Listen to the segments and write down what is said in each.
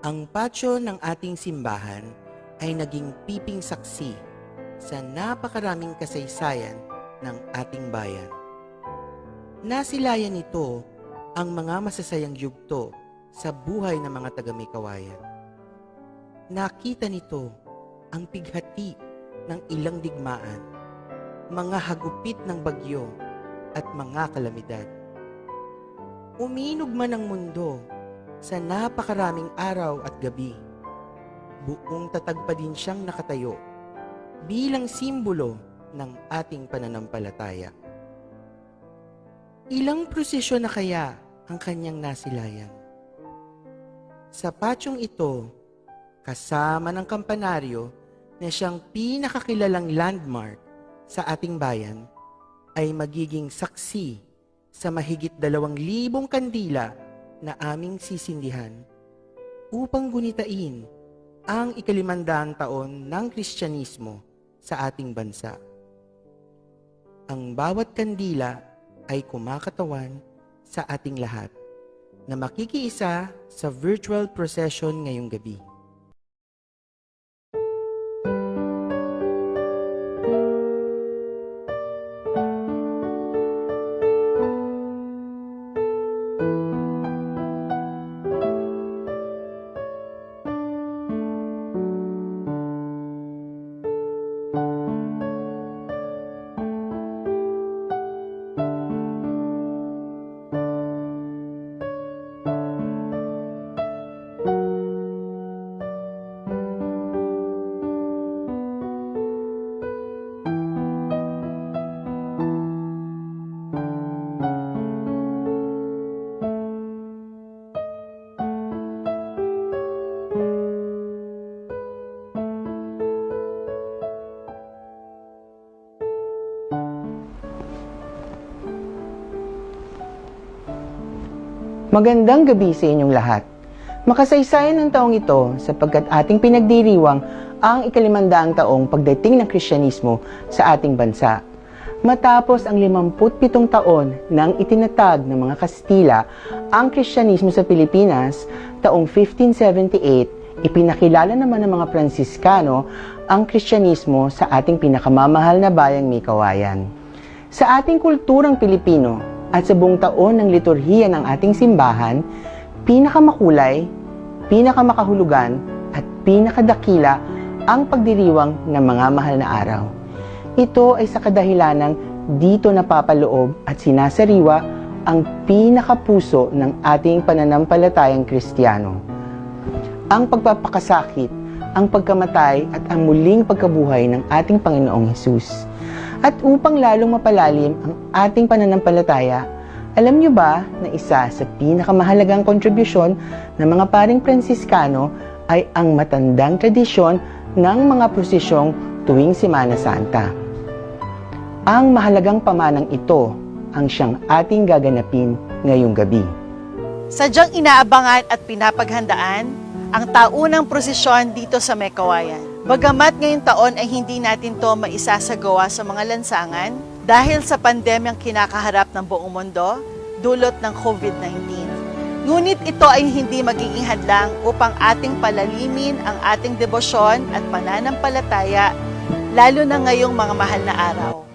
Ang patio ng ating simbahan ay naging piping saksi sa napakaraming kasaysayan ng ating bayan. Nasilayan nito ang mga masasayang yugto sa buhay ng mga taga-Meycauayan. Nakita nito ang pighati ng ilang digmaan, mga hagupit ng bagyo at mga kalamidad. Uminog man ang mundo sa napakaraming araw at gabi, buong tatag pa din siyang nakatayo bilang simbolo ng ating pananampalataya. Ilang prosesyon na kaya ang kanyang nasilayan? Sa patyong ito, kasama ng kampanaryo na siyang pinakakilalang landmark sa ating bayan, ay magiging saksi sa mahigit 2,000 kandila na aming sisindihan upang gunitain ang 500 taon ng Kristyanismo sa ating bansa. Ang bawat kandila ay kumakatawan sa ating lahat na makikiisa sa virtual procession ngayong gabi. Magandang gabi sa inyong lahat. Makasaysayan ng taong ito sapagkat ating pinagdiriwang ang 500 taong pagdating ng Kristyanismo sa ating bansa. Matapos ang 57 taon nang itinatag ng mga Kastila ang Kristyanismo sa Pilipinas, taong 1578, ipinakilala naman ng mga Pransiskano ang Kristyanismo sa ating pinakamamahal na bayang Meycauayan. Sa ating kulturang Pilipino, at sa buong taon ng liturhiya ng ating simbahan, pinakamakulay, pinakamakahulugan, at pinakadakila ang pagdiriwang ng mga mahal na araw. Ito ay sa kadahilanang dito napapaloob at sinasariwa ang pinakapuso ng ating pananampalatayang Kristiyano. Ang pagpapakasakit, ang pagkamatay at ang muling pagkabuhay ng ating Panginoong Hesus. At upang lalong mapalalim ang ating pananampalataya, alam niyo ba na isa sa pinakamahalagang kontribusyon ng mga paring Pransiskano ay ang matandang tradisyon ng mga prosesyong tuwing Semana Santa? Ang mahalagang pamanang ito ang siyang ating gaganapin ngayong gabi. Sadyang inaabangan at pinapaghandaan ang taunang prosesyon dito sa Meycauayan. Bagamat ngayong taon ay hindi natin to maisasagawa sa mga lansangan dahil sa pandemyang kinakaharap ng buong mundo, dulot ng COVID-19. Ngunit ito ay hindi magiging hadlang upang ating palalimin ang ating debosyon at pananampalataya, lalo na ngayong mga mahal na araw.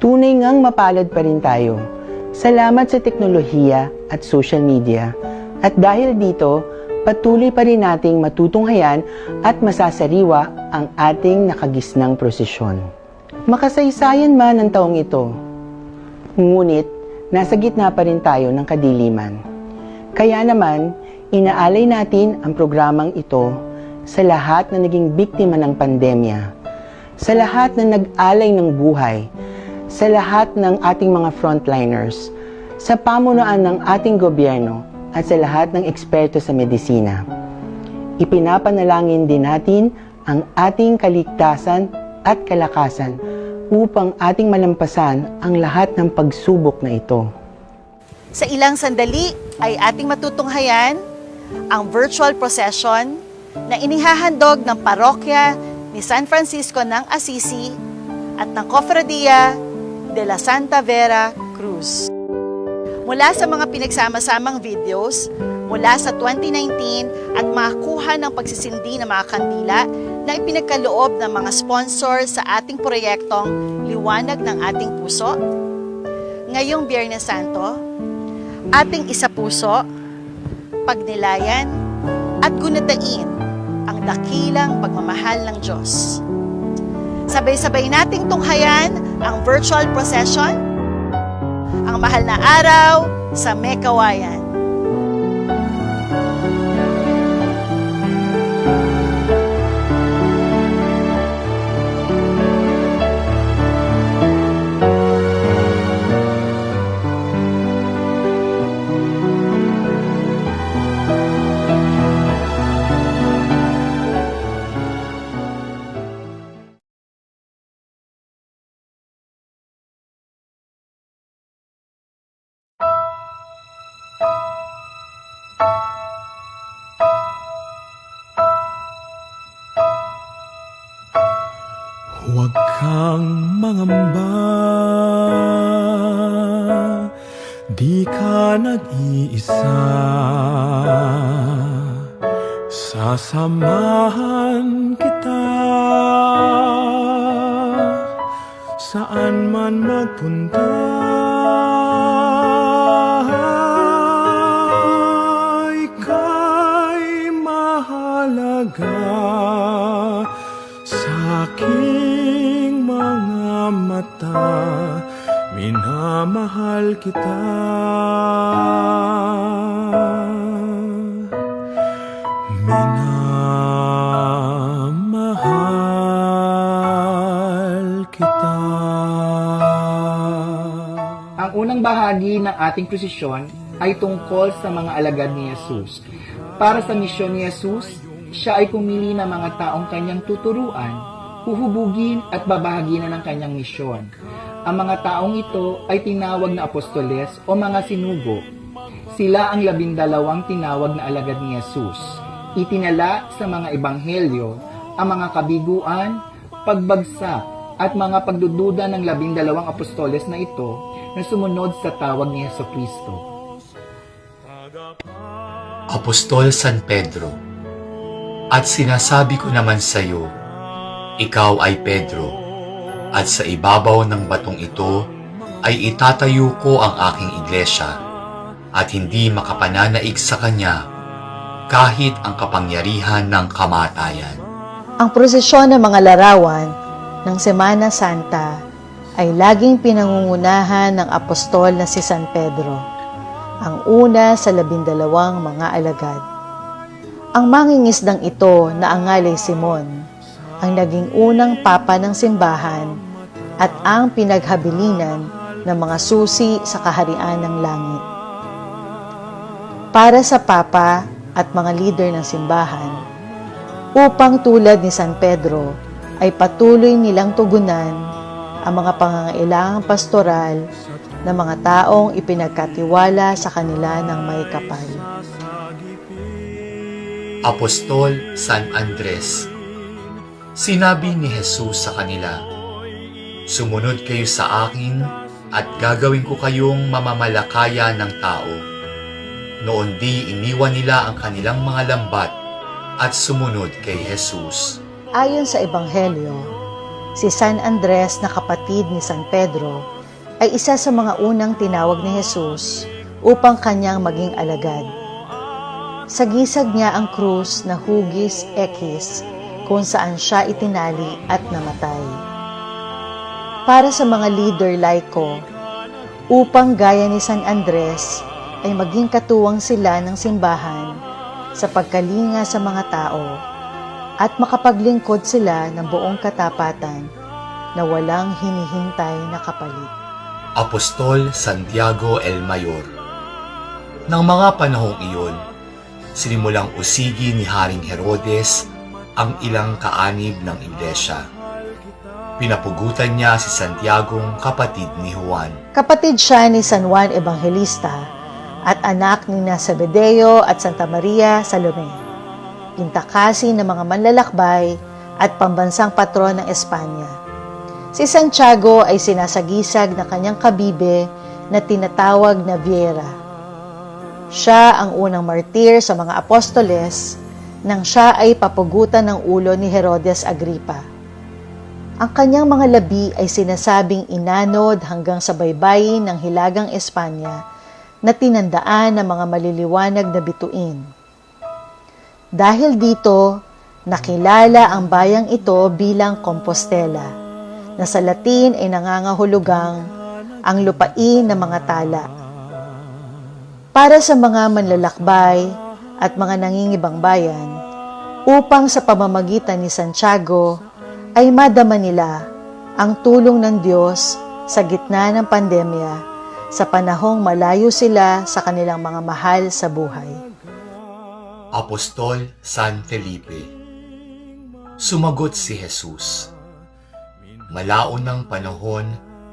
Tunay ngang mapalad pa rin tayo. Salamat sa teknolohiya at social media. At dahil dito, patuloy pa rin nating matutunghayan at masasariwa ang ating nakagisnang prosesyon. Makasaysayan man ang taong ito, ngunit nasa gitna pa rin tayo ng kadiliman. Kaya naman, inaalay natin ang programang ito sa lahat na naging biktima ng pandemya, sa lahat na nag-alay ng buhay, sa lahat ng ating mga frontliners, sa pamunuan ng ating gobyerno at sa lahat ng eksperto sa medisina. Ipinapanalangin din natin ang ating kaligtasan at kalakasan upang ating malampasan ang lahat ng pagsubok na ito. Sa ilang sandali ay ating matutunghayan ang virtual procession na inihahandog ng parokya ni San Francisco ng Assisi at ng Cofradia de la Santa Vera Cruz. Mula sa mga pinagsama-samang videos, mula sa 2019 at makakuha ng pagsisindi ng mga kandila na ipinagkaloob ng mga sponsor sa ating proyektong Liwanag ng Ating Puso, ngayong Biyernes Santo, ating isapuso, pagnilayan at gunatain ang dakilang pagmamahal ng Diyos. Sabay-sabay nating tunghayan ang virtual procession, ang mahal na araw sa Mekawayan. Huwag kang mangamba, di ka nag-iisa. Sasamahan kita, saan man magpunta. Ika'y mahalaga sa aking mga mata, minamahal kita. Minamahal kita. Ang unang bahagi ng ating prosesyon ay tungkol sa mga alagad ni Jesus. Para sa misyon ni Jesus, siya ay pumili ng mga taong kanyang tuturuan, huhubugin at babahaginan ng kanyang misyon. Ang mga taong ito ay tinawag na apostoles o mga sinugo. Sila ang 12 tinawag na alagad ni Jesus. Itinala sa mga ebanghelyo ang mga kabiguan, pagbagsak at mga pagdududa ng 12 apostoles na ito na sumunod sa tawag ni Jesucristo. Apostol San Pedro, at sinasabi ko naman sa iyo, ikaw ay Pedro, at sa ibabaw ng batong ito ay itatayo ko ang aking iglesia, at hindi makapananaig sa kanya kahit ang kapangyarihan ng kamatayan. Ang prosesyon ng mga larawan ng Semana Santa ay laging pinangungunahan ng apostol na si San Pedro, ang una sa 12 mga alagad. Ang mangingisdang ito na ang ngalay Simon, ang naging unang papa ng simbahan at ang pinaghabilinan ng mga susi sa kaharian ng langit. Para sa papa at mga leader ng simbahan, upang tulad ni San Pedro ay patuloy nilang tugunan ang mga pangangailangang pastoral ng mga taong ipinagkatiwala sa kanila ng may kapal. Apostol San Andres, sinabi ni Jesus sa kanila, sumunod kayo sa akin at gagawin ko kayong mamamalakaya ng tao. Noon di iniwan nila ang kanilang mga lambat at sumunod kay Jesus. Ayon sa Ebanghelyo, si San Andres na kapatid ni San Pedro ay isa sa mga unang tinawag ni Jesus upang kanyang maging alagad. Sagisag niya ang krus na hugis ekis kung saan siya itinali at namatay. Para sa mga leader laiko, upang gaya ni San Andres ay maging katuwang sila ng simbahan sa pagkalinga sa mga tao at makapaglingkod sila ng buong katapatan na walang hinihintay na kapalit. Apostol Santiago el Mayor, nang mga panahong iyon, sinimulang usigi ni Haring Herodes ang ilang kaanib ng iglesia. Pinapugutan niya si Santiagong kapatid ni Juan. Kapatid siya ni San Juan Evangelista at anak ni Zebedeo at Santa Maria Salome, pintakasi ng mga manlalakbay at pambansang patron ng Espanya. Si Santiago ay sinasagisag na kanyang kabibe na tinatawag na Viera. Siya ang unang martir sa mga apostoles nang siya ay papugutan ng ulo ni Herodes Agripa. Ang kanyang mga labi ay sinasabing inanod hanggang sa baybayin ng Hilagang Espanya na tinandaan ng mga maliliwanag na bituin. Dahil dito, nakilala ang bayang ito bilang Compostela, na sa Latin ay nangangahulugang ang lupain ng mga tala. Para sa mga manlalakbay at mga nangingibang bayan, upang sa pamamagitan ni Santiago ay madama nila ang tulong ng Diyos sa gitna ng pandemya sa panahong malayo sila sa kanilang mga mahal sa buhay. Apostol San Felipe. Sumagot si Jesus, "Malaon ng panahon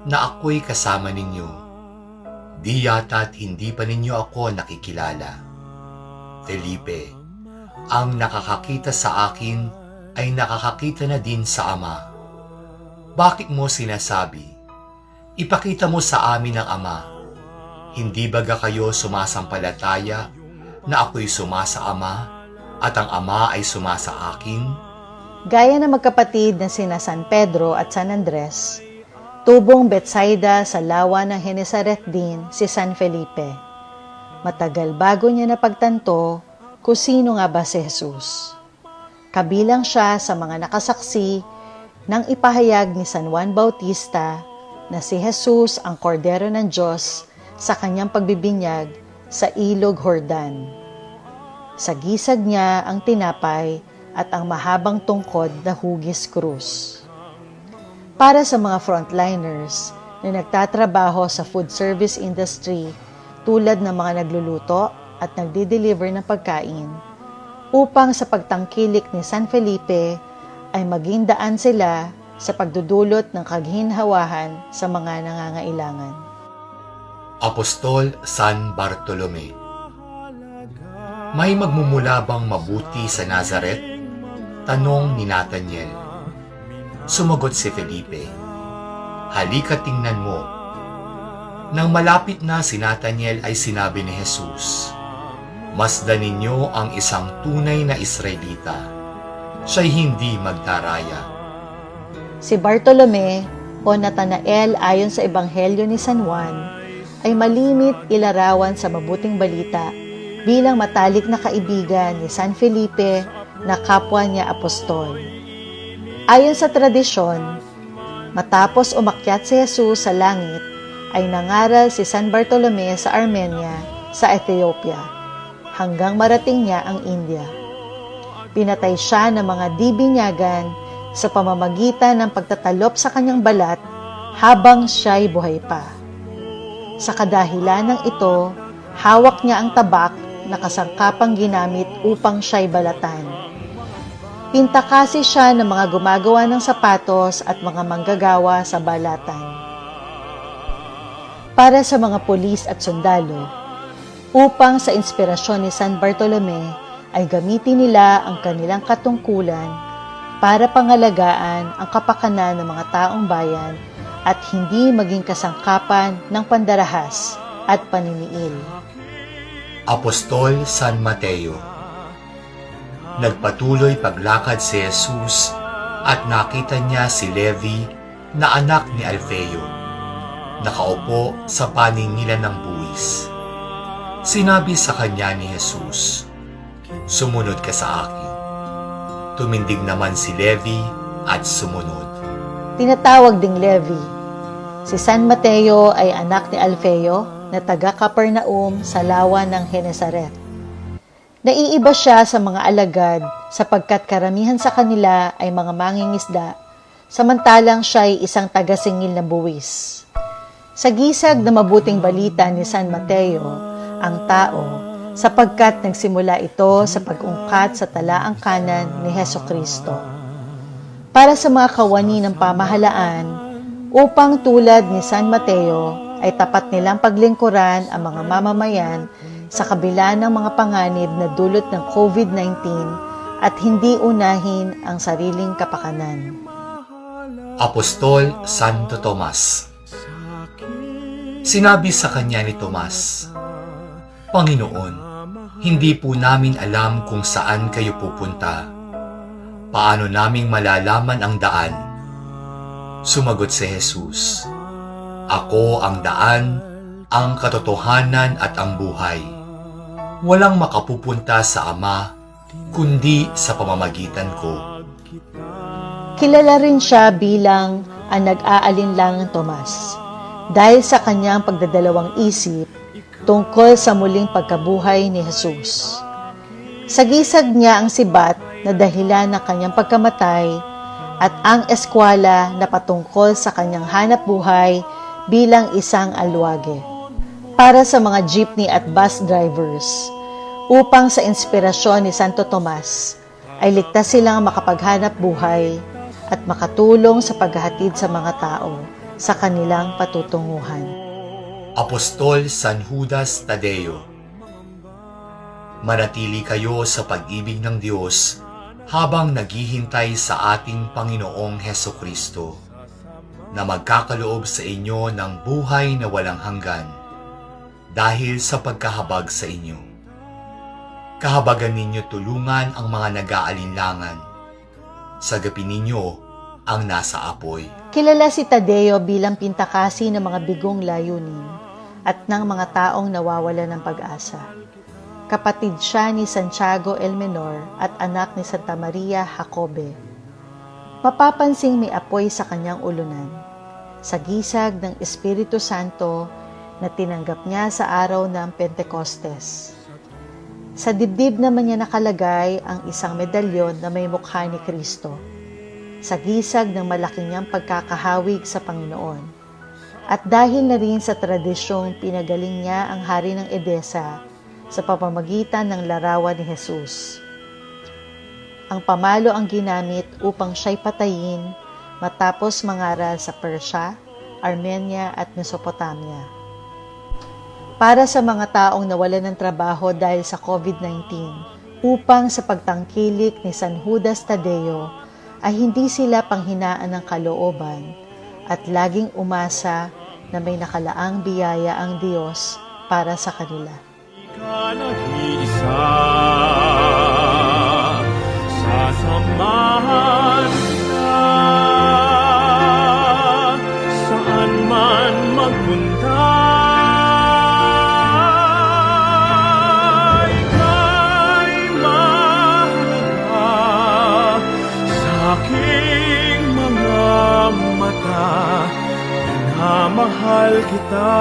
na ako'y kasama ninyo. Di yata't hindi pa ninyo ako nakikilala. Felipe, ang nakakakita sa akin ay nakakakita na din sa Ama. Bakit mo sinasabi, ipakita mo sa amin ang Ama? Hindi baga kayo sumasampalataya na ako'y sumasa Ama at ang Ama ay sumasa akin?" Gaya ng magkapatid na sina San Pedro at San Andres, tubong Betsaida sa lawa ng Genesaret din si San Felipe. Matagal bago niya napagtanto kung sino nga ba si Jesus. Kabilang siya sa mga nakasaksi ng ipahayag ni San Juan Bautista na si Jesus ang kordero ng Diyos sa kanyang pagbibinyag sa ilog Jordan. Sa gisag niya ang tinapay at ang mahabang tungkod na hugis krus. Para sa mga frontliners na nagtatrabaho sa food service industry tulad ng mga nagluluto at nagdi-deliver ng pagkain, upang sa pagtangkilik ni San Felipe ay maging daan sila sa pagdudulot ng kaginhawahan sa mga nangangailangan. Apostol San Bartolome. May magmumula bang mabuti sa Nazaret? Tanong ni Nathaniel. Sumagot si Felipe, "Halika tingnan mo." Nang malapit na si Nathaniel ay sinabi ni Jesus, "Masdan ninyo ang isang tunay na Israelita. Siya'y hindi magdaraya." Si Bartolome o Nathanael ayon sa Ebanghelyo ni San Juan ay malimit ilarawan sa mabuting balita bilang matalik na kaibigan ni San Felipe na kapwa niya apostol. Ayon sa tradisyon, matapos umakyat si Jesus sa langit, ay nangaral si San Bartolome sa Armenia sa Ethiopia hanggang marating niya ang India. Pinatay siya ng mga dibinyagan sa pamamagitan ng pagtatalop sa kanyang balat habang siya'y buhay pa. Sa kadahilan ng ito, hawak niya ang tabak na kasangkapang ginamit upang siya'y balatan. Pintakasi siya ng mga gumagawa ng sapatos at mga manggagawa sa balatan. Para sa mga pulis at sundalo, upang sa inspirasyon ni San Bartolome ay gamitin nila ang kanilang katungkulan para pangalagaan ang kapakanan ng mga taong bayan at hindi maging kasangkapan ng pandarahas at paniniil. Apostol San Mateo. Nagpatuloy paglakad si Jesus at nakita niya si Levi na anak ni Alfeo, nakaupo sa paningilan ng buwis. Sinabi sa kanya ni Jesus, "Sumunod ka sa akin." Tumindig naman si Levi at sumunod. Tinatawag ding Levi. Si San Mateo ay anak ni Alfeo na taga Capernaum sa lawa ng Genesaret. Naiiba siya sa mga alagad sapagkat karamihan sa kanila ay mga mangingisda, samantalang siya ay isang taga-singil na buwis. Sa gisag na mabuting balita ni San Mateo, ang tao, sapagkat nagsimula ito sa pag-ungkat sa talaang kanan ni Hesukristo. Para sa mga kawani ng pamahalaan, upang tulad ni San Mateo ay tapat nilang paglingkuran ang mga mamamayan sa kabila ng mga panganib na dulot ng COVID-19 at hindi unahin ang sariling kapakanan. Apostol Santo Tomas. Sinabi sa kanya ni Tomas, Panginoon, hindi po namin alam kung saan kayo pupunta. Paano naming malalaman ang daan? Sumagot si Jesus, Ako ang daan, ang katotohanan at ang buhay. Walang makapupunta sa Ama, kundi sa pamamagitan ko. Kilala rin siya bilang ang nag-aalinlangang Tomas dahil sa kanyang pagdadalawang isip tungkol sa muling pagkabuhay ni Jesus. Sagisag niya ang sibat na dahilan ng kanyang pagkamatay at ang eskwela na patungkol sa kanyang hanap buhay bilang isang alwage para sa mga jeepney at bus drivers upang sa inspirasyon ni Santo Tomas ay ligtas silang makapaghanap buhay at makatulong sa paghahatid sa mga tao sa kanilang patutunguhan. Apostol San Judas Tadeo. Manatili kayo sa pag-ibig ng Diyos habang naghihintay sa ating Panginoong Hesukristo na magkakaloob sa inyo ng buhay na walang hanggan dahil sa pagkahabag sa inyo. Kahabagan ninyo tulungan ang mga nag-aalinlangan. Sagapin ninyo ang nasa apoy. Kilala si Tadeo bilang pintakasi ng mga bigong layunin at ng mga taong nawawala ng pag-asa. Kapatid siya ni Santiago el Menor at anak ni Santa Maria Jacobe. Mapapansing may apoy sa kanyang ulunan, sa gisag ng Espiritu Santo na tinanggap niya sa araw ng Pentecostes. Sa dibdib naman niya nakalagay ang isang medalyon na may mukha ni Kristo, sa gisag ng malaki niyang pagkakahawig sa Panginoon. At dahil na rin sa tradisyong pinagaling niya ang hari ng Edesa sa pamamagitan ng larawan ni Jesus. Ang pamalo ang ginamit upang siya'y patayin matapos mangaral sa Persia, Armenia at Mesopotamia. Para sa mga taong nawalan ng trabaho dahil sa COVID-19, upang sa pagtangkilik ni San Judas Tadeo ay hindi sila panghinaan ng kalooban at laging umasa na may nakalaang biyaya ang Diyos para sa kanila. Nag-iisa, sasamahan ka, saan man magpunta. Ika'y mahalaga sa aking mga mata, minamahal kita.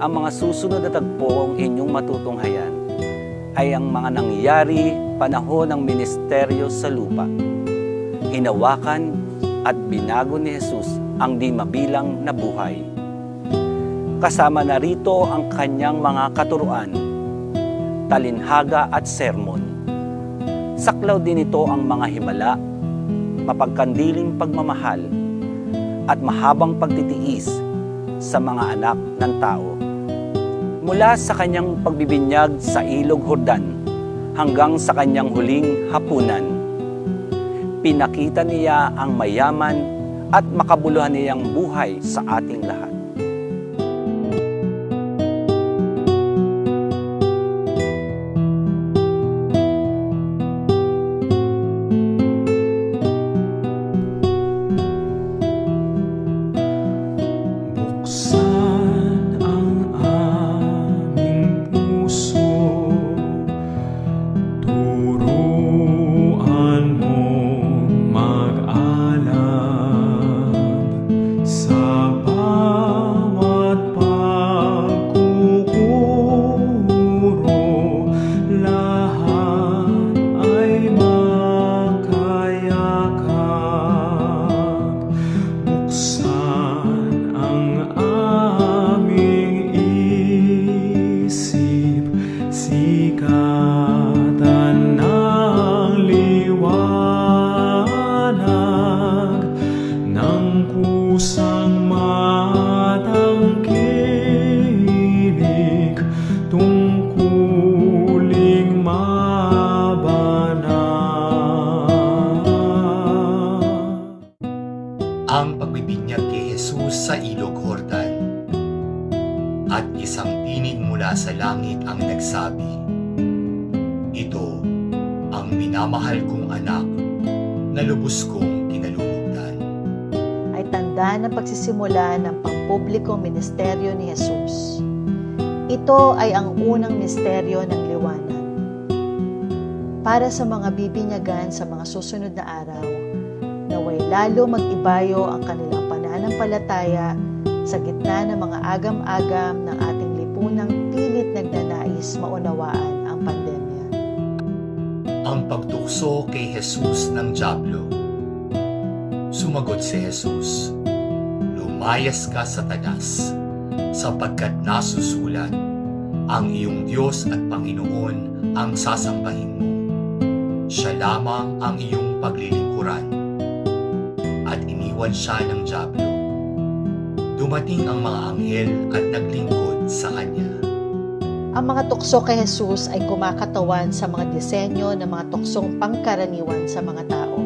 Ang mga susunod na tagpong inyong matutunghayan ay ang mga nangyari panahon ng ministeryo sa lupa. Hinawakan at binago ni Jesus ang di mabilang na buhay. Kasama na rito ang kanyang mga katuruan, talinhaga at sermon. Saklaw din ito ang mga himala, mapagkandiling pagmamahal, at mahabang pagtitiis sa mga anak ng tao. Mula sa kanyang pagbibinyag sa Ilog Jordan hanggang sa kanyang huling hapunan, pinakita niya ang mayaman at makabuluhan niyang buhay sa ating lahat. Sa ang pagbibinyag kay Jesus sa Ilog Jordan. At isang tinig mula sa langit ang nagsabi, "Ito ang minamahal kong anak na lubos kong kinalulugdan." Ay tanda ng pagsisimula ng pampublikong ministeryo ni Jesus. Ito ay ang unang misteryo ng liwanag. Para sa mga bibinyagan sa mga susunod na araw, naway lalo mag-ibayo ang kanilang pananampalataya sa gitna ng mga agam-agam ng ating lipunang pilit nagnanais maunawaan ang pandemya. Ang pagtukso kay Jesus ng dyablo. Sumagot si Jesus, "Lumayas ka, Satanas, sapagkat nasusulat, ang iyong Diyos at Panginoon ang sasambahin mo. Siya lamang ang iyong paglilingkuran." At iniwan siya ng dyablo. Dumating ang mga anghel at naglingkod sa kanya. Ang mga tukso kay Jesus ay kumakatawan sa mga disenyo ng mga tuksong pangkaraniwan sa mga tao.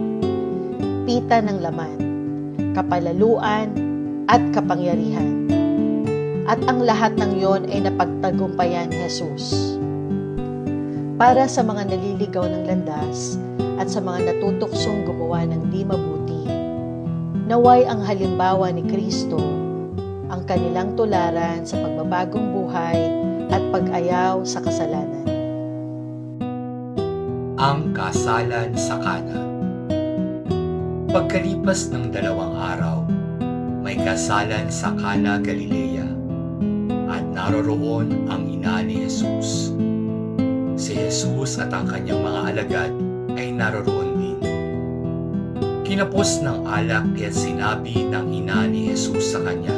Pita ng laman, kapalaluan, at kapangyarihan. At ang lahat ng iyon ay napagtagumpayan ni Jesus. Para sa mga naliligaw ng landas at sa mga natutuksong gumawa ng di mabuti, naway ang halimbawa ni Kristo, ang kanilang tularan sa pagbabagong buhay at pag-ayaw sa kasalanan. Ang kasalan sa Kana. Pagkalipas ng 2 araw, may kasalan sa Kana, Galilea, at naroroon ang ina ni Jesus. Si Jesus at ang kanyang mga alagad ay naroroon din. Kinapos ng alak kaya sinabi ng ina ni Jesus sa kanya,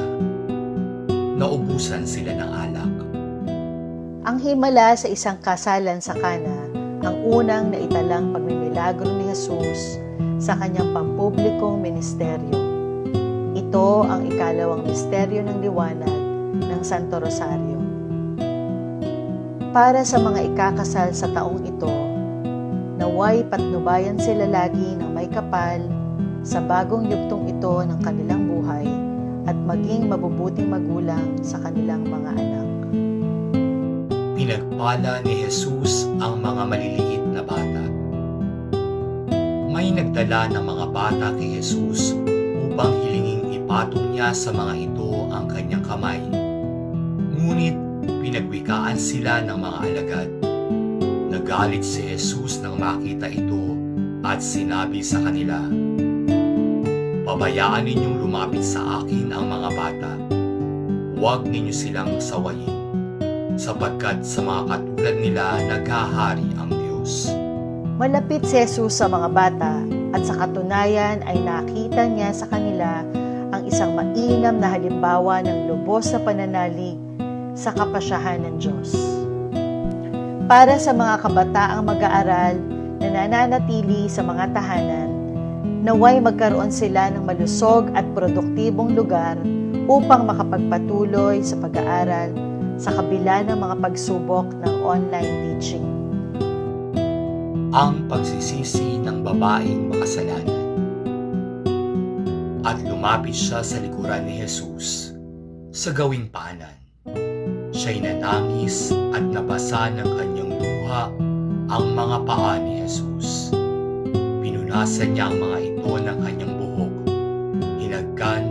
naubusan sila ng alak. Ang himala sa isang kasalan sa Kana, ang unang naitalang pagmimilagro ni Jesus sa kanyang pampublikong ministeryo. Ito ang ikalawang misteryo ng liwanag ng Santo Rosario. Para sa mga ikakasal sa taong ito, naway patnubayan sila lagi ng may kapal sa bagong yugtong ito ng kanilang buhay at maging mabubuting magulang sa kanilang mga anak. Pinagpala ni Jesus ang mga maliliit na bata. May nagdala ng mga bata kay Jesus upang hilinging ipatong niya sa mga ito ang kanyang kamay. Ngunit pinagwikaan sila ng mga alagad. Nagalit si Jesus nang makita ito at sinabi sa kanila, "Pabayaan ninyong lumapit sa akin ang mga bata. Huwag ninyo silang sawayin, sapagkat sa mga katulad nila naghahari ang Diyos." Malapit si Jesus sa mga bata at sa katunayan ay nakita niya sa kanila ang isang mainam na halimbawa ng lubos na pananalig sa kapasyahan ng Diyos. Para sa mga kabataang mag-aaral na nananatili sa mga tahanan, naway magkaroon sila ng malusog at produktibong lugar upang makapagpatuloy sa pag-aaral sa kabila ng mga pagsubok ng online teaching. Ang pagsisisi ng babaeng makasalanan. At lumapit siya sa likuran ni Jesus sa gawing paanan. Siya'y nanangis at nabasa ng kanyang luha ang mga paa ni Jesus. Pinunasan niya ang mga ito ng kanyang buhok, hinagkan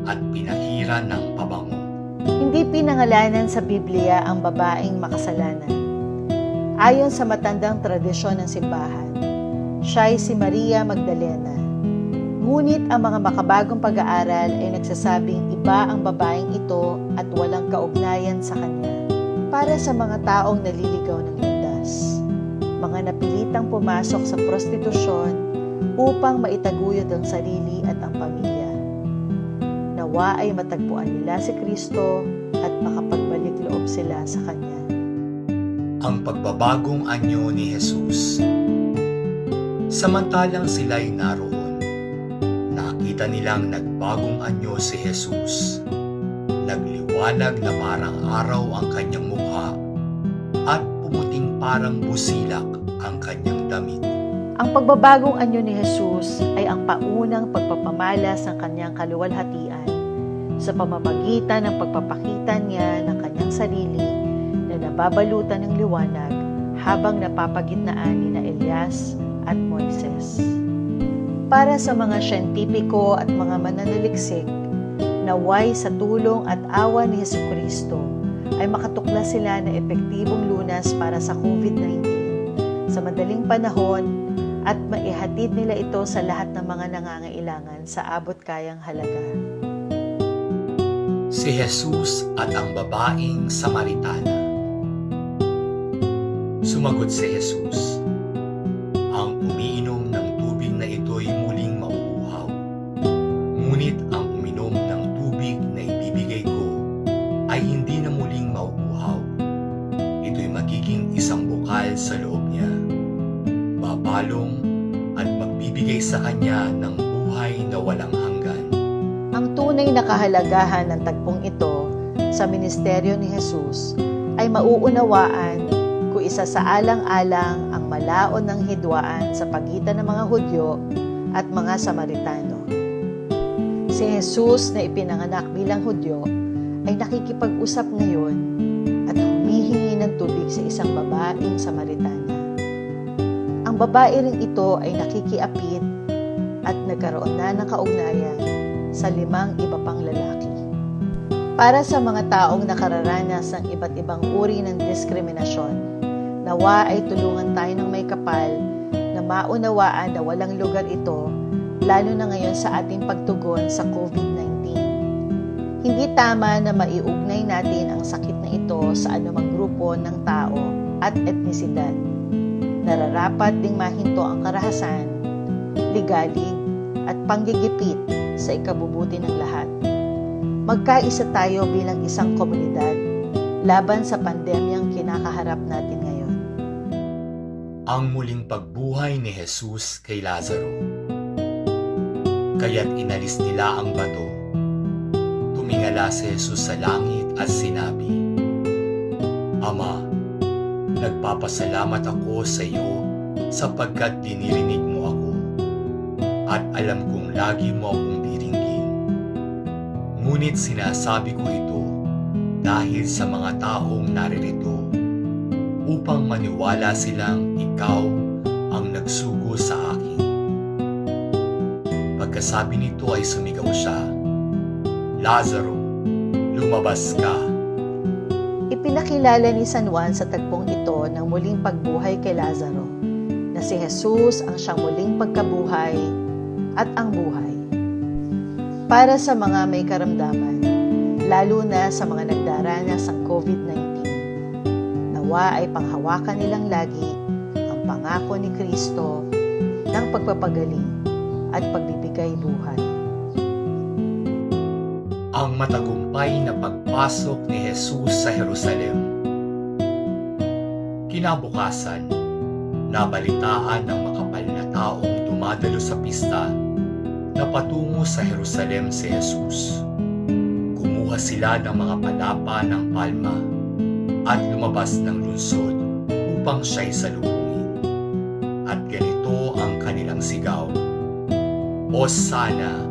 at pinahiran ng pabango. Hindi pinangalanan sa Biblia ang babaeng makasalanan. Ayon sa matandang tradisyon ng simbahan, siya'y si Maria Magdalena. Ngunit ang mga makabagong pag-aaral ay nagsasabing iba ang babaeng ito at walang kaugnayan sa kanya. Para sa mga taong naliligaw ng landas, mga napilitang pumasok sa prostitusyon upang maitaguyod ang sarili at ang pamilya. Nawa ay matagpuan nila si Kristo at makapagbalik loob sila sa Kanya. Ang pagbabagong anyo ni Jesus. Samantalang sila'y naroon, nakita nilang nagbagong anyo si Jesus. Nagliwanag na parang araw ang kanyang mukha at pumuting parang busilak ang kanyang damit. Ang pagbabagong anyo ni Jesus ay ang paunang pagpapamalas ng kanyang kaluwalhatian sa pamamagitan ng pagpapakita niya ng kanyang sarili na nababalutan ng liwanag habang napapagitnaan ni na Elias at Moises. Para sa mga siyentipiko at mga mananaliksik, naway sa tulong at awa ni Jesucristo ay makatuklas sila ng epektibong lunas para sa COVID-19 sa madaling panahon at maihatid nila ito sa lahat ng mga nangangailangan sa abot kayang halaga. Si Jesus at ang babaeng Samaritana. Sumagot si Jesus, "Ang umiinom ng tubig na ito'y muling mauuhaw. Ngunit ang uminom ng tubig na ibibigay ko ay hindi na muling mauuhaw. Ito'y magiging isang bukal sa loob niya. Babalong at magbibigay sa kanya ng buhay na walang hanggan." Ang tunay na kahalagahan ng tagpong ito sa ministeryo ni Jesus ay mauunawaan kung isa sa alang-alang ang malaon ng hidwaan sa pagitan ng mga Hudyo at mga Samaritano. Si Jesus na ipinanganak bilang Hudyo ay nakikipag-usap ngayon at humihingi ng tubig sa isang babaeng Samaritana. Ang babae ring ito ay nakikiapid at nagkaroon na ng kaugnayan sa 5 iba pang lalaki. Para sa mga taong nakararanas ng iba't ibang uri ng diskriminasyon, nawa ay tulungan tayo ng may kapal na maunawaan na walang lugar ito, lalo na ngayon sa ating pagtugon sa COVID-19. Hindi tama na maiugnay natin ang sakit na ito sa anumang grupo ng tao at etnisidad. Nararapat ding mahinto ang karahasan, ligalig at panggigipit sa ikabubuti ng lahat. Magkaisa tayo bilang isang komunidad laban sa pandemyang kinakaharap natin ngayon. Ang muling pagbuhay ni Jesus kay Lazaro. Kaya't inalis nila ang bato. Tumingala si Jesus sa langit at sinabi, "Ama, nagpapasalamat ako sa iyo sapagkat dinirinig mo ako at alam kong lagi mo akong diringgin. Ngunit sinasabi ko ito dahil sa mga taong naririto upang maniwala silang ikaw ang nagsugo sa akin." Pagkasabi nito ay sumigaw siya, "Lazaro, lumabas ka." Ipinakilala ni San Juan sa tagpong ito ng muling pagbuhay kay Lazaro, na si Jesus ang siyang muling pagkabuhay at ang buhay. Para sa mga may karamdaman, lalo na sa mga nagdaranas ng COVID-19, nawa ay panghawakan nilang lagi ang pangako ni Kristo ng pagpapagaling at pagbibigay buhay. Ang matagumpay na pagpasok ni Jesus sa Jerusalem. Kinabukasan, nabalitaan ng makapal na taong dumadalo sa pista na patungo sa Jerusalem si Jesus. Kumuha sila ng mga palapa ng palma at lumabas ng lungsod upang siya'y salubungin. At ganito ang kanilang sigaw, "Hosana!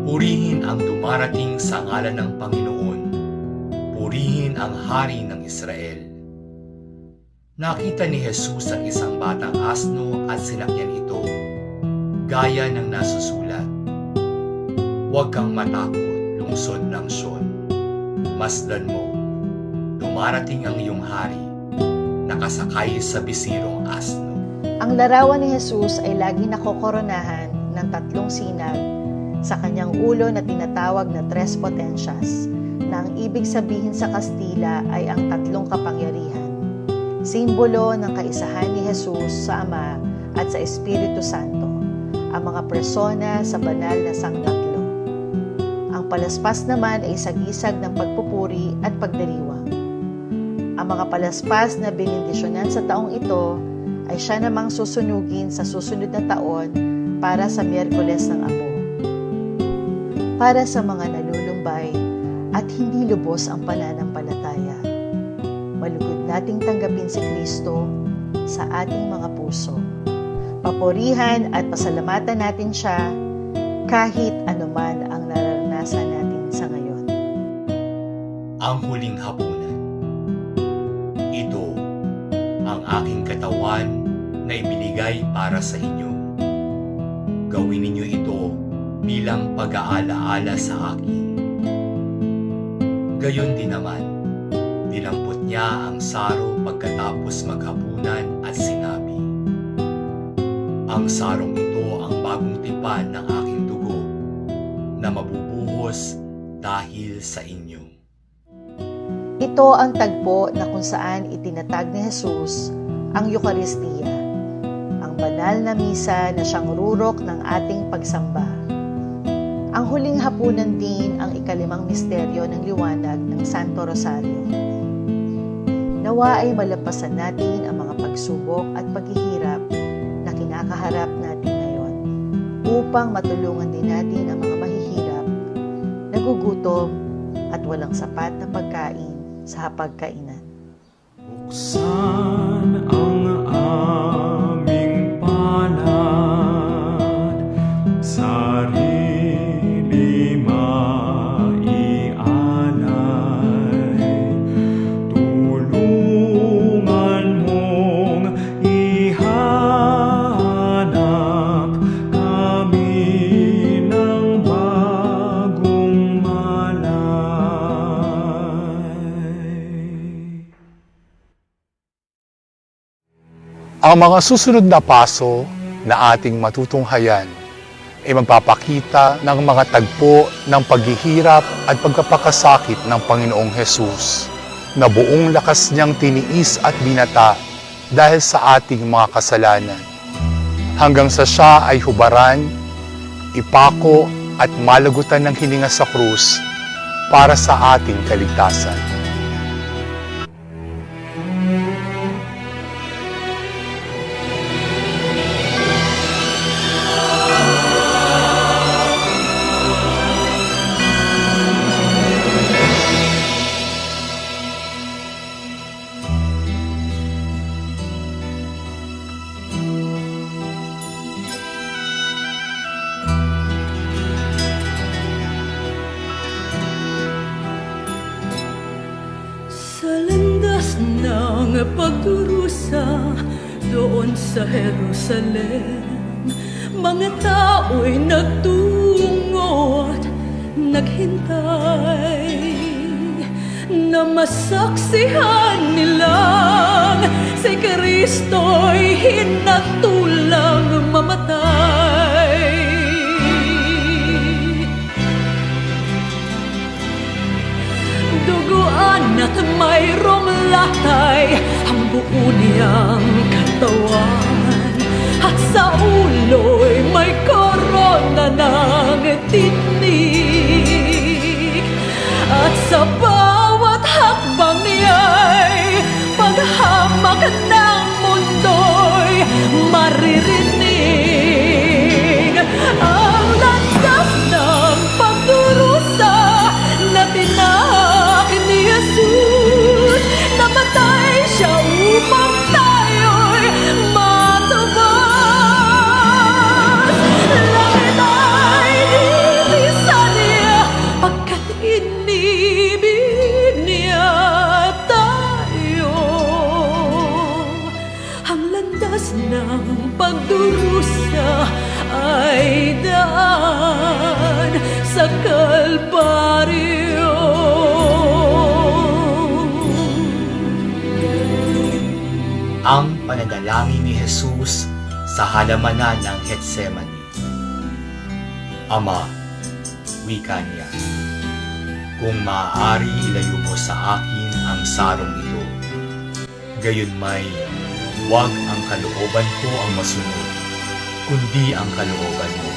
Purihin ang dumarating sa ngalan ng Panginoon. Purihin ang Hari ng Israel." Nakita ni Jesus ang isang batang asno at sinakyan ito, gaya ng nasusulat, "Huwag kang matakot, lungsod ng Sion. Masdan mo, dumarating ang iyong hari, nakasakay sa bisirong asno." Ang larawan ni Jesus ay lagi nakokoronahan ng 3 sinag sa kanyang ulo na tinatawag na Tres Potencias, na ang ibig sabihin sa Kastila ay ang 3 kapangyarihan, simbolo ng kaisahan ni Jesus sa Ama at sa Espiritu Santo, ang mga persona sa banal na Sangtatlo. Ang palaspas naman ay sagisag ng pagpupuri at pagdiriwang. Ang mga palaspas na benindisyonan sa taong ito ay siya namang susunugin sa susunod na taon para sa Miyerkules ng Abo. Para sa mga nalulumbay at hindi lubos ang pananampalataya, malugod nating tanggapin si Kristo sa ating mga puso. Papurihan at pasalamatan natin siya kahit anuman ang nararanasan natin sa ngayon. Ang huling hapunan. Ito ang aking katawan na ibinigay para sa inyo. Gawin ninyo ito bilang pag-aalaala sa akin. Gayon din naman, dinampot niya ang saro pagkatapos maghapunan at sinabi, "Ang sarong ito ang bagong tipan ng aking dugo na mabubuhos dahil sa inyo." Ito ang tagpo na kung saan itinatag ni Jesus ang Eucharistia, ang banal na misa na siyang rurok ng ating pagsamba. Ang huling hapunan din ang ikalimang misteryo ng liwanag ng Santo Rosario. Nawa ay malampasan natin ang mga pagsubok at paghihirap na kinakaharap natin ngayon upang matulungan din natin ang mga mahihirap, nagugutom at walang sapat na pagkain sa hapagkainan. Buksan ang aming palad, sarili maialay, tulungan mong ihanap kami ng bagong malay. Ang mga susunod na paso na ating matutunghayan ay magpapakita ng mga tagpo ng paghihirap at pagkapakasakit ng Panginoong Hesus na buong lakas niyang tiniis at binata dahil sa ating mga kasalanan. Hanggang sa siya ay hubaran, ipako at malagutan ng hininga sa krus para sa ating kaligtasan. Sa landas ng pagdurusa doon sa Jerusalem, mga tao'y nagtungo at naghintay na masaksihan nilang si Kristo'y hinatulang mamatay. Duguan at mayroong latay ang buo niyang katawan, at sa ulo'y may korona ng tinik, at sa bawat hakbang niya'y paghamak ng mundo'y maririnig ang landas ng pagdurusa na tinak ni Jesus. Namatay siya upang tayo'y matubos. Langit ay inisan niya pagkat inibig niya tayo. Ang landas ng pagdurusa ay daan sa Kalbaryo. Ang pananalangin ni Jesus sa halamanan ng Getsemani. Ama, wika niya, kung maaari ilayo mo sa akin ang sarong ito. Gayon may, huwag ang kalooban ko ang masunod, kundi ang kalooban mo.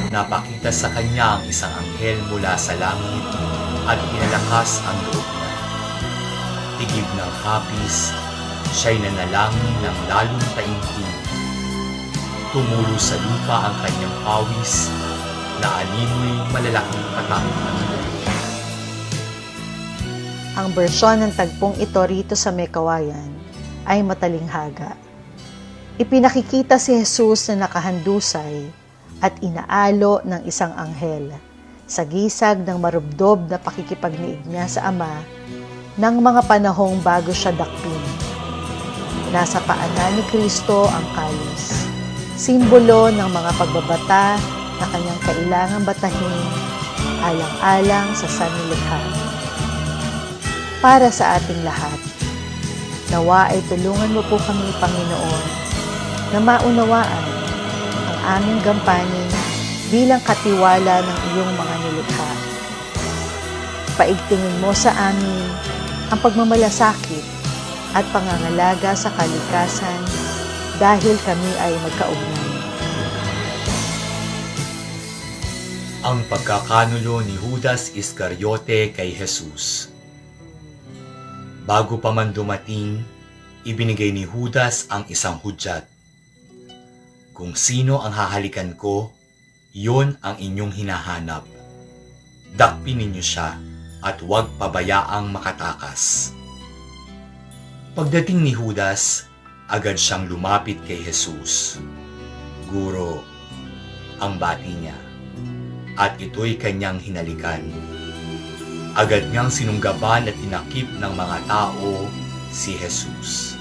Napakita sa kanya ang isang anghel mula sa langit at inalakas ang loob niya. Tigib ng hapis, siya'y nanalangin ng lalong taimtim. Tumulo sa lupa ang kanyang pawis, na animoy malalaking patak ng ulo. Ang bersyon ng tagpong ito rito sa May Kawayan ay matalinghaga. Ipinakikita si Jesus na nakahandusay at inaalo ng isang anghel sa gisag ng marubdob na pakikipagniig niya sa Ama ng mga panahong bago siya dakpin. Nasa paanan ni Kristo ang kalis, simbolo ng mga pagbabata na kanyang kailangang batahin alang-alang sa sanlilikha. Para sa ating lahat, nawa ay tulungan mo po kami, Panginoon, na maunawaan ang aming gampanin bilang katiwala ng iyong mga nilikha. Paigtingin mo sa amin ang pagmamalasakit at pangangalaga sa kalikasan dahil kami ay magkaugnay. Ang pagkakanulo ni Judas Iscariote kay Jesus. Bago pa man dumating, ibinigay ni Judas ang isang hudyat. Kung sino ang hahalikan ko, yun ang inyong hinahanap. Dakpin ninyo siya at huwag pabayaang makatakas. Pagdating ni Judas, agad siyang lumapit kay Jesus. Guro, ang bati niya, at ito'y kanyang hinalikan. Agad niyang sinunggaban at tinakip ng mga tao si Jesus.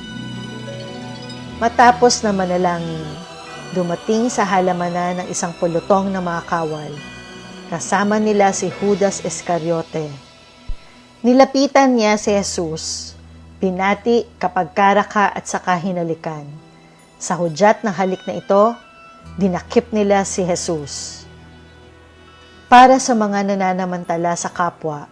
Matapos na manalangin, dumating sa halamanan ng isang pulutong na mga kawal. Kasama nila si Judas Iscariote. Nilapitan niya si Jesus, pinati kapag karaka at saka hinalikan. Sa hudyat ng halik na ito, dinakip nila si Jesus. Para sa mga nananamantala sa kapwa,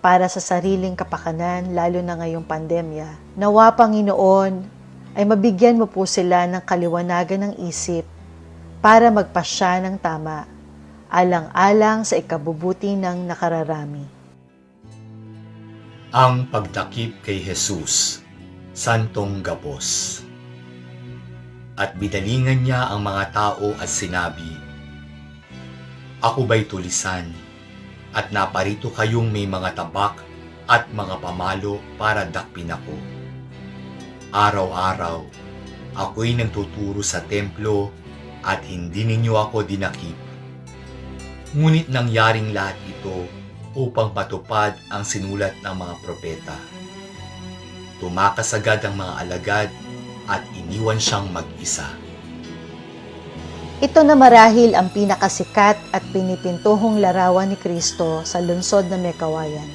para sa sariling kapakanan, lalo na ngayong pandemya, nawa Panginoon ay mabigyan mo po sila ng kaliwanagan ng isip para magpasya ng tama, alang-alang sa ikabubuti ng nakararami. Ang pagtakip kay Jesus, Santong Gapos. At bidalingan niya ang mga tao at sinabi, Ako ba'y tulisan, at naparito kayong may mga tabak at mga pamalo para dakpin ako. Araw-araw, ako'y nagtuturo sa templo at hindi ninyo ako dinakip. Ngunit nangyaring lahat ito upang patupad ang sinulat ng mga propeta. Tumakas agad ang mga alagad at iniwan siyang mag-isa. Ito na marahil ang pinakasikat at pinipintuhong larawan ni Kristo sa lungsod ng Mekawayan,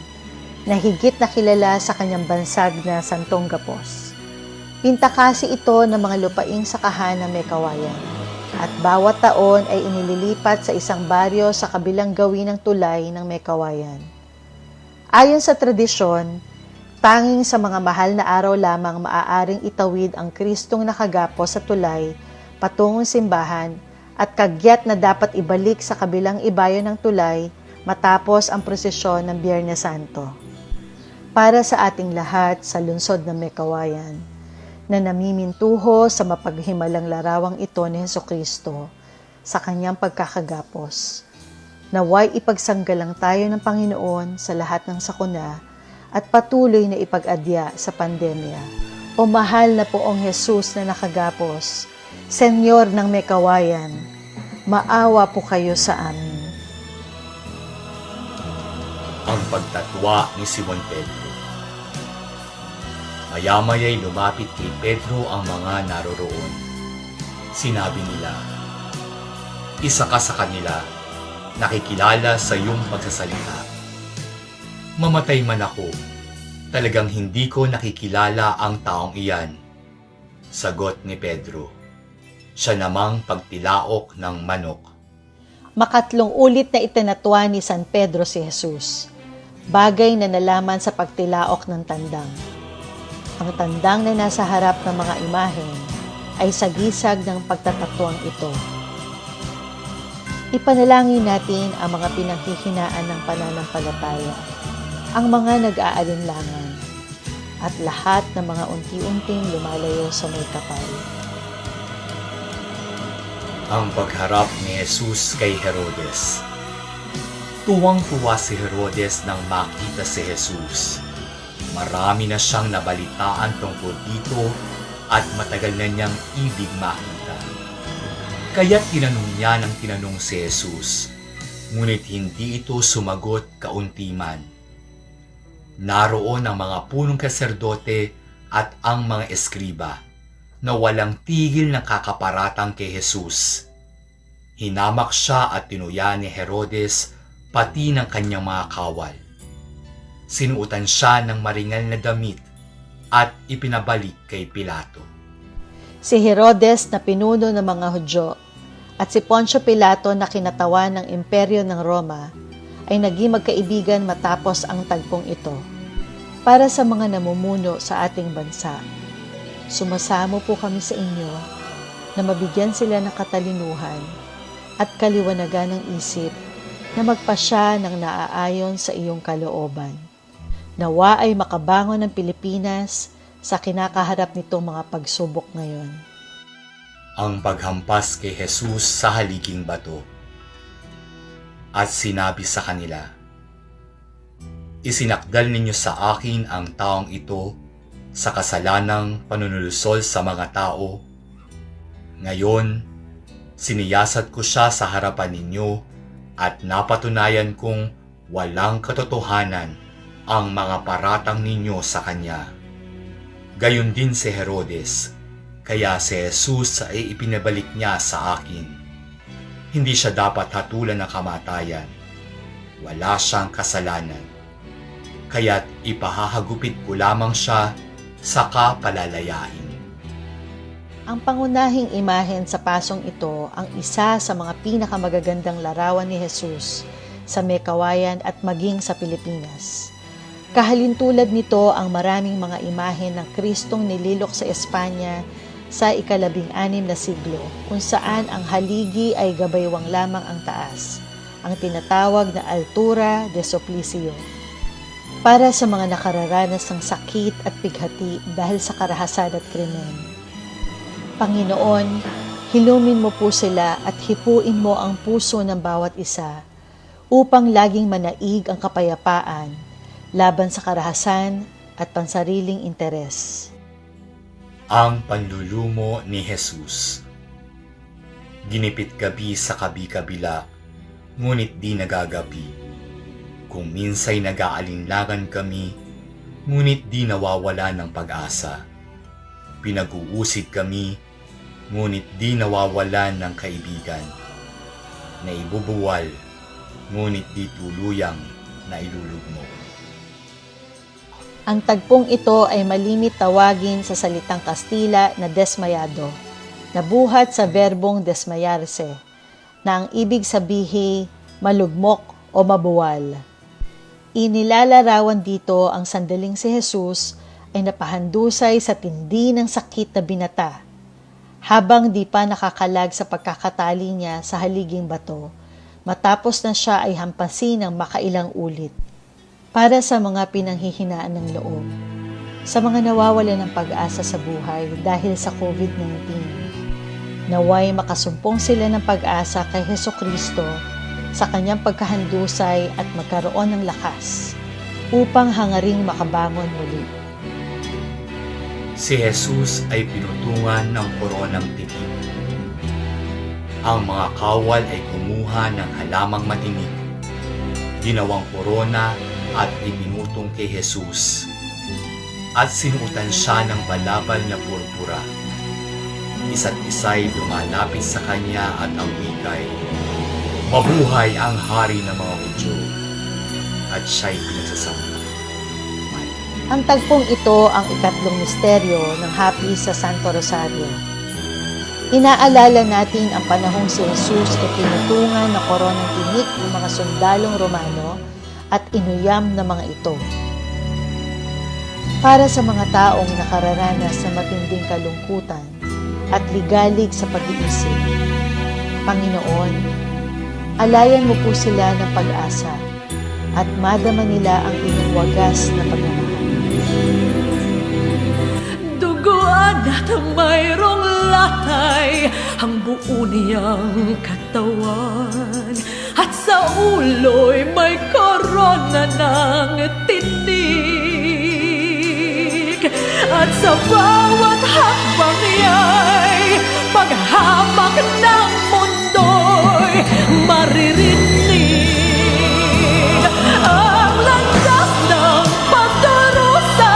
na higit na kilala sa kanyang bansag na Santong Gapos. Pintakasi ito ng mga lupaing sakahan ng Mekawayan, at bawat taon ay inililipat sa isang baryo sa kabilang gawin ng tulay ng Mekawayan. Ayon sa tradisyon, tanging sa mga mahal na araw lamang maaaring itawid ang Kristong nakagapos sa tulay patungong simbahan at kagyat na dapat ibalik sa kabilang ibayo ng tulay matapos ang prosesyon ng Biyernes Santo. Para sa ating lahat sa lungsod ng Mekawayan, na namimintuho sa mapaghimalang larawang ito ni Hesukristo sa kanyang pagkakagapos, naway ipagsanggalang tayo ng Panginoon sa lahat ng sakuna at patuloy na ipag-adya sa pandemya. O mahal na Poong Jesus na nakagapos, Senyor ng Mekawayan, maawa po kayo sa amin. Ang pagtatwa ni Simon Pedro. Maya-maya'y lumapit kay Pedro ang mga naroroon. Sinabi nila, Isa ka sa kanila, nakikilala sa iyong pagsasalita. Mamatay man ako, talagang hindi ko nakikilala ang taong iyan. Sagot ni Pedro, siya namang pagtilaok ng manok. Makatlong ulit na itinatwa ni San Pedro si Jesus, bagay na nalaman sa pagtilaok ng tandang. Ang tandang na nasa harap ng mga imahen ay sagisag ng pagtatatwang ito. Ipanalangin natin ang mga pinanghihinaan ng pananampalataya, ang mga nag-aalinlangan, at lahat ng mga unti-unting lumalayo sa may kapal. Ang pagharap ni Jesus kay Herodes. Tuwang-tuwa si Herodes nang makita si Jesus. Marami na siyang nabalitaan tungkol dito at matagal na niyang ibig makita. Kaya tinanong niya ng tinanong si Jesus, ngunit hindi ito sumagot kaunti man. Naroon ang mga punong saserdote at ang mga eskriba na walang tigil na kakaparatang kay Jesus. Hinamak siya at tinuya ni Herodes pati ng kanyang mga kawal. Sinuotan siya ng maringal na damit at ipinabalik kay Pilato. Si Herodes na pinuno ng mga Hudyo at si Poncio Pilato na kinatawan ng imperyo ng Roma ay naging magkaibigan matapos ang tagpong ito. Para sa mga namumuno sa ating bansa, sumasamo po kami sa inyo na mabigyan sila ng katalinuhan at kaliwanagan ng isip na magpasya ng naaayon sa iyong kalooban. Nawa ay makabangon ng Pilipinas sa kinakaharap nitong mga pagsubok ngayon. Ang paghampas kay Jesus sa haliging bato. At sinabi sa kanila, isinakdal ninyo sa akin ang taong ito sa kasalanang panunulusol sa mga tao. Ngayon, siniyasat ko siya sa harapan ninyo at napatunayan kong walang katotohanan ang mga paratang ninyo sa kanya. Gayon din si Herodes, kaya si Jesus ay ipinabalik niya sa akin. Hindi siya dapat hatulan ng kamatayan. Wala siyang kasalanan. Kaya't ipahahagupit ko lamang siya sa kapalalayain. Ang pangunahing imahen sa pasong ito ang isa sa mga pinakamagagandang larawan ni Jesus sa Mekawayan at maging sa Pilipinas. Kahalintulad nito ang maraming mga imahen ng Kristong nililok sa Espanya sa ika-16 na siglo, kung saan ang haligi ay gabaywang lamang ang taas, ang tinatawag na altura de supplicio. Para sa mga nakararanas ng sakit at pighati dahil sa karahasan at krimen. Panginoon, hilumin mo po sila at hipuin mo ang puso ng bawat isa upang laging manaig ang kapayapaan laban sa karahasan at pansariling interes. Ang panlulumo ni Jesus. Ginipit gabi sa kabi-kabila, ngunit di nagagabi. Kung minsay nag-aalinlangan kami, ngunit di nawawala ng pag-asa. Pinag-uusid kami, ngunit di nawawalan ng kaibigan. Naibubuwal, ngunit di tuluyang nailulugmo. Ang tagpong ito ay malimit tawagin sa salitang Kastila na desmayado, na buhat sa verbong desmayarse, na ang ibig sabihin malugmok o mabuwal. Inilalarawan dito ang sandaling si Jesus ay napahandusay sa tindi ng sakit na binata, habang di pa nakakalag sa pagkakatali niya sa haliging bato, matapos na siya ay hampasin ng makailang ulit. Para sa mga pinanghihinaan ng loob, sa mga nawawalan ng pag-asa sa buhay dahil sa COVID-19, naway makasumpong sila ng pag-asa kay Hesukristo sa kanyang pagkahandusay at magkaroon ng lakas upang hangaring makabangon muli. Si Jesus ay pinutungan ng koronang titig. Ang mga kawal ay kumuha ng halamang matinik, ginawang korona at ipinutong kay Jesus, at sinuotan siya ng balabal na purpura. Isa't isa'y lumalapit sa kanya at ang wikay, mabuhay ang hari ng mga Hudyo, at siya'y pinagsasamba. Ang tagpong ito ang ikatlong misteryo ng hapi sa Santo Rosario. Inaalala natin ang panahong si Jesus ay pinutungan ng koronang tinik ng mga sundalong Romano at inuyam ng mga ito. Para sa mga taong nakararanas sa matinding kalungkutan at ligalig sa pag-iisip, Panginoon, alayan mo po sila ng pag-asa at madama nila ang inyong wagas na pagmamahal. Duguan at mayroong latay ang buo niyang katawan, at sa ulo'y may korona ng tinik, at sa bawat hakbang niya'y paghamak ng mundo'y maririnig. Ang landas ng pagdurusa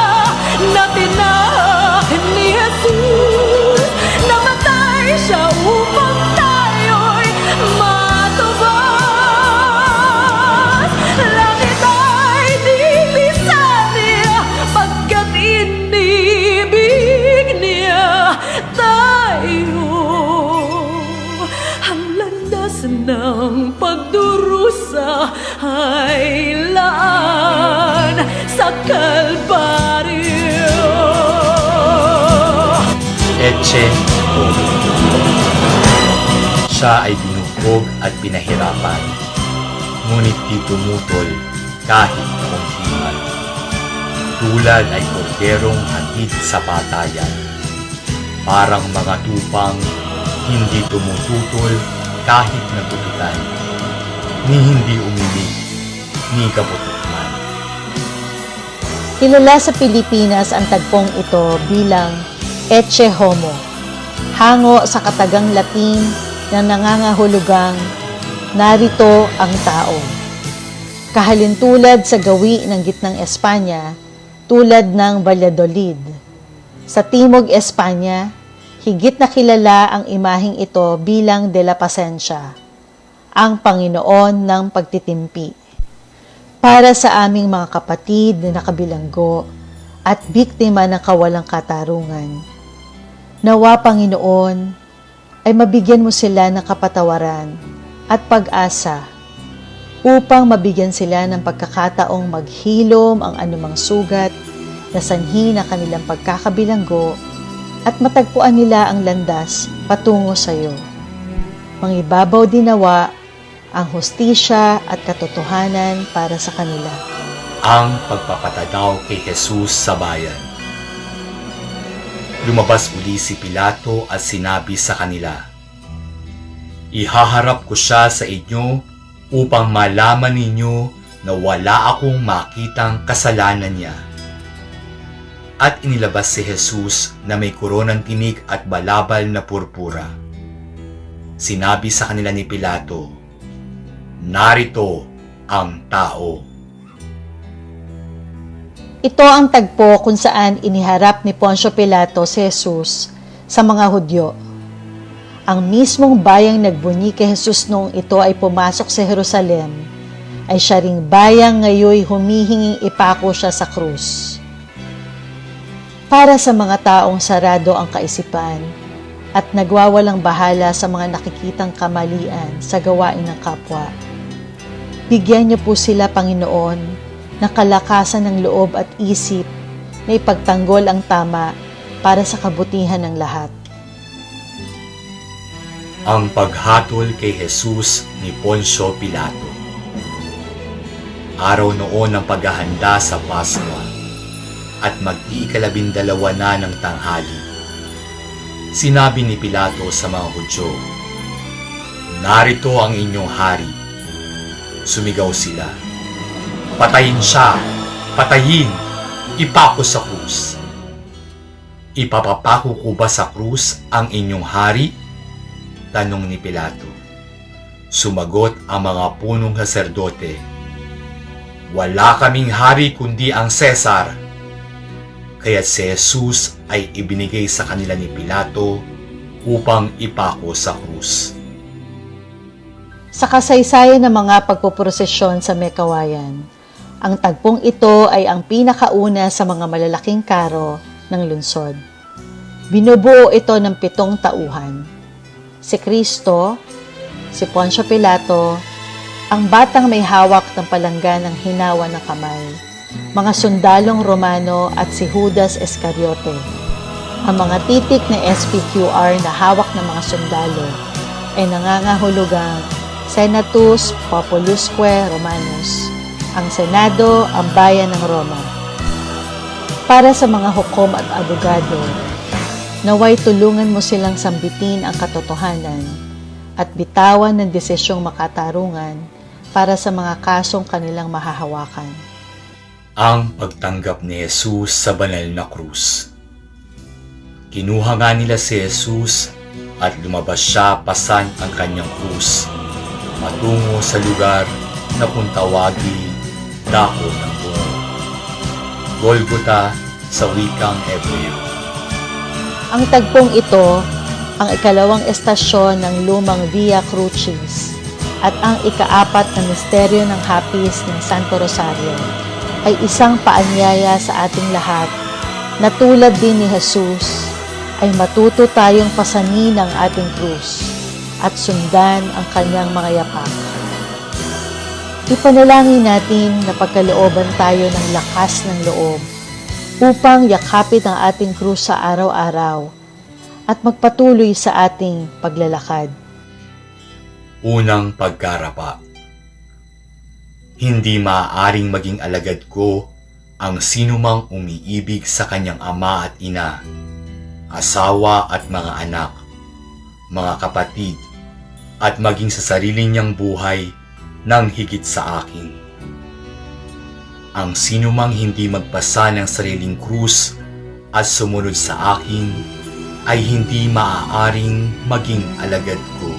na tinahak ni Jesus. Namatay siya upang tayo'y matubas. Langit ay dilisan niya pagkat inibig niya tayo. Ang landas ng pagdurusa ay laan sa Kalbaryo. Etche Homo. Siya ay binugbog at pinahirapan, ngunit di tumutol kahit kungkiman. Tulad ay korderong hatid sa patayan, parang mga tupang hindi tumututol kahit nagututan, ni hindi umilig, ni kaputok man. Kilala sa Pilipinas ang tagpong ito bilang Etche Homo, hango sa katagang Latin na nangangahulugang narito ang tao. Kahalintulad sa gawi ng gitnang Espanya, tulad ng Valladolid. Sa Timog Espanya, higit na kilala ang imaheng ito bilang de la Pasencia, ang Panginoon ng pagtitimpi. Para sa aming mga kapatid na nakabilanggo at biktima ng kawalang katarungan, nawa Panginoon ay mabigyan mo sila ng kapatawaran at pag-asa upang mabigyan sila ng pagkakataong maghilom ang anumang sugat na sanhi na kanilang pagkakabilanggo at matagpuan nila ang landas patungo sa iyo. Mangibabaw din nawa ang hustisya at katotohanan para sa kanila. Ang pagpapatadaw kay Jesus sa bayan. Lumabas uli si Pilato at sinabi sa kanila, "Ihaharap ko siya sa inyo upang malaman ninyo na wala akong makitang kasalanan niya." At inilabas si Jesus na may koronang tinik at balabal na purpura. Sinabi sa kanila ni Pilato, "Narito ang tao." Ito ang tagpo kung saan iniharap ni Poncio Pilato si Jesus sa mga Hudyo. Ang mismong bayang nagbunyi kay Jesus noong ito ay pumasok sa Jerusalem, ay siya ring bayang ngayoy humihinging ipako siya sa krus. Para sa mga taong sarado ang kaisipan at nagwawalang bahala sa mga nakikitang kamalian sa gawain ng kapwa, bigyan niyo po sila, Panginoon, ng kalakasan ng loob at isip na ipagtanggol ang tama para sa kabutihan ng lahat. Ang paghatol kay Jesus ni Poncio Pilato. Araw noon ng paghahanda sa Paskwa at mag-iikalabindalawa na ng tanghali. Sinabi ni Pilato sa mga Hudyo, "Narito ang inyong hari." Sumigaw sila, "Patayin siya! Patayin! Ipako sa krus!" "Ipapapako ko ba sa krus ang inyong hari?" tanong ni Pilato. Sumagot ang mga punong saserdote, "Wala kaming hari kundi ang Cesar." Kaya si Jesus ay ibinigay sa kanila ni Pilato upang ipako sa krus. Sa kasaysayan ng mga pagpuprosesyon sa Mekawayan, ang tagpong ito ay ang pinakauna sa mga malalaking karo ng lungsod. Binubuo ito ng 7 tauhan. Si Kristo, si Poncio Pilato, ang batang may hawak ng palanggan ng hinawa ng kamay, mga sundalong Romano at si Judas Iscariote. Ang mga titik na SPQR na hawak ng mga sundalo ay nangangahulugang Senatus Populusque Romanus, ang Senado, ang bayan ng Roma. Para sa mga hukom at abogado, naway tulungan mo silang sambitin ang katotohanan at bitawan ng desisyong makatarungan para sa mga kasong kanilang mahahawakan. Ang pagtanggap ni Jesus sa banal na krus. Kinuha nga nila si Jesus at lumabas siya pasan ang kanyang krus, matungo sa lugar na kung tawagin Dako ng Bungo, Golgota sa wikang Hebreo. Ang tagpong ito, ang ikalawang estasyon ng lumang Via Crucis at ang ikaapat na misteryo ng hapis ng Santo Rosario, ay isang paanyaya sa ating lahat na tulad din ni Jesus, ay matuto tayong pasanin ang ating krus at sundan ang kanyang mga yapak. Ipanalangin natin na pagkalooban tayo ng lakas ng loob upang yakapin ang ating krus sa araw-araw at magpatuloy sa ating paglalakad. Unang pagkarapa. Hindi maaaring maging alagad ko ang sinumang umiibig sa kanyang ama at ina, asawa at mga anak, mga kapatid, at maging sa sarili niyang buhay ng higit sa akin. Ang sinumang hindi magpasa ng sariling krus at sumunod sa akin ay hindi maaaring maging alagad ko.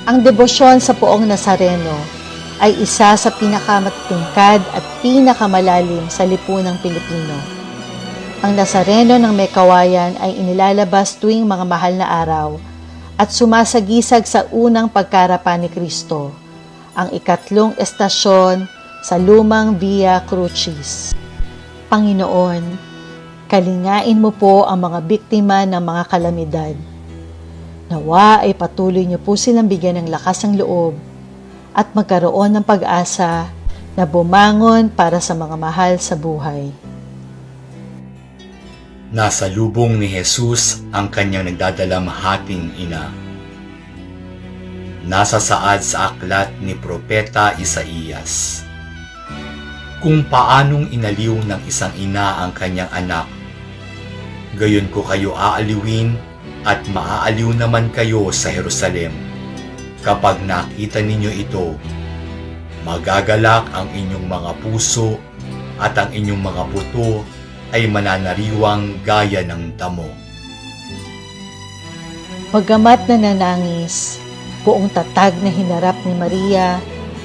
Ang debosyon sa Poong Nazareno ay isa sa pinakamatutungkad at pinakamalalim sa lipunang Pilipino. Ang Nazareno ng Mekawayan ay inilalabas tuwing mga mahal na araw at sumasagisag sa unang pagkarapa ni Kristo, ang ikatlong estasyon sa lumang Via Crucis. Panginoon, kalingain mo po ang mga biktima ng mga kalamidad. Nawa ay patuloy niyo po silang bigyan ng lakas ng loob at magkaroon ng pag-asa na bumangon para sa mga mahal sa buhay. Nasa lubong ni Jesus ang kanyang nagdadalamhating ina. Nasa saad sa aklat ni Propeta Isaías. Kung paanong inaliw ng isang ina ang kanyang anak, gayon ko kayo aaliwin at maaaliw naman kayo sa Jerusalem. Kapag nakita ninyo ito, magagalak ang inyong mga puso at ang inyong mga buto ay mananariwang gaya ng damo. Bagamat nananangis, buong tatag na hinarap ni Maria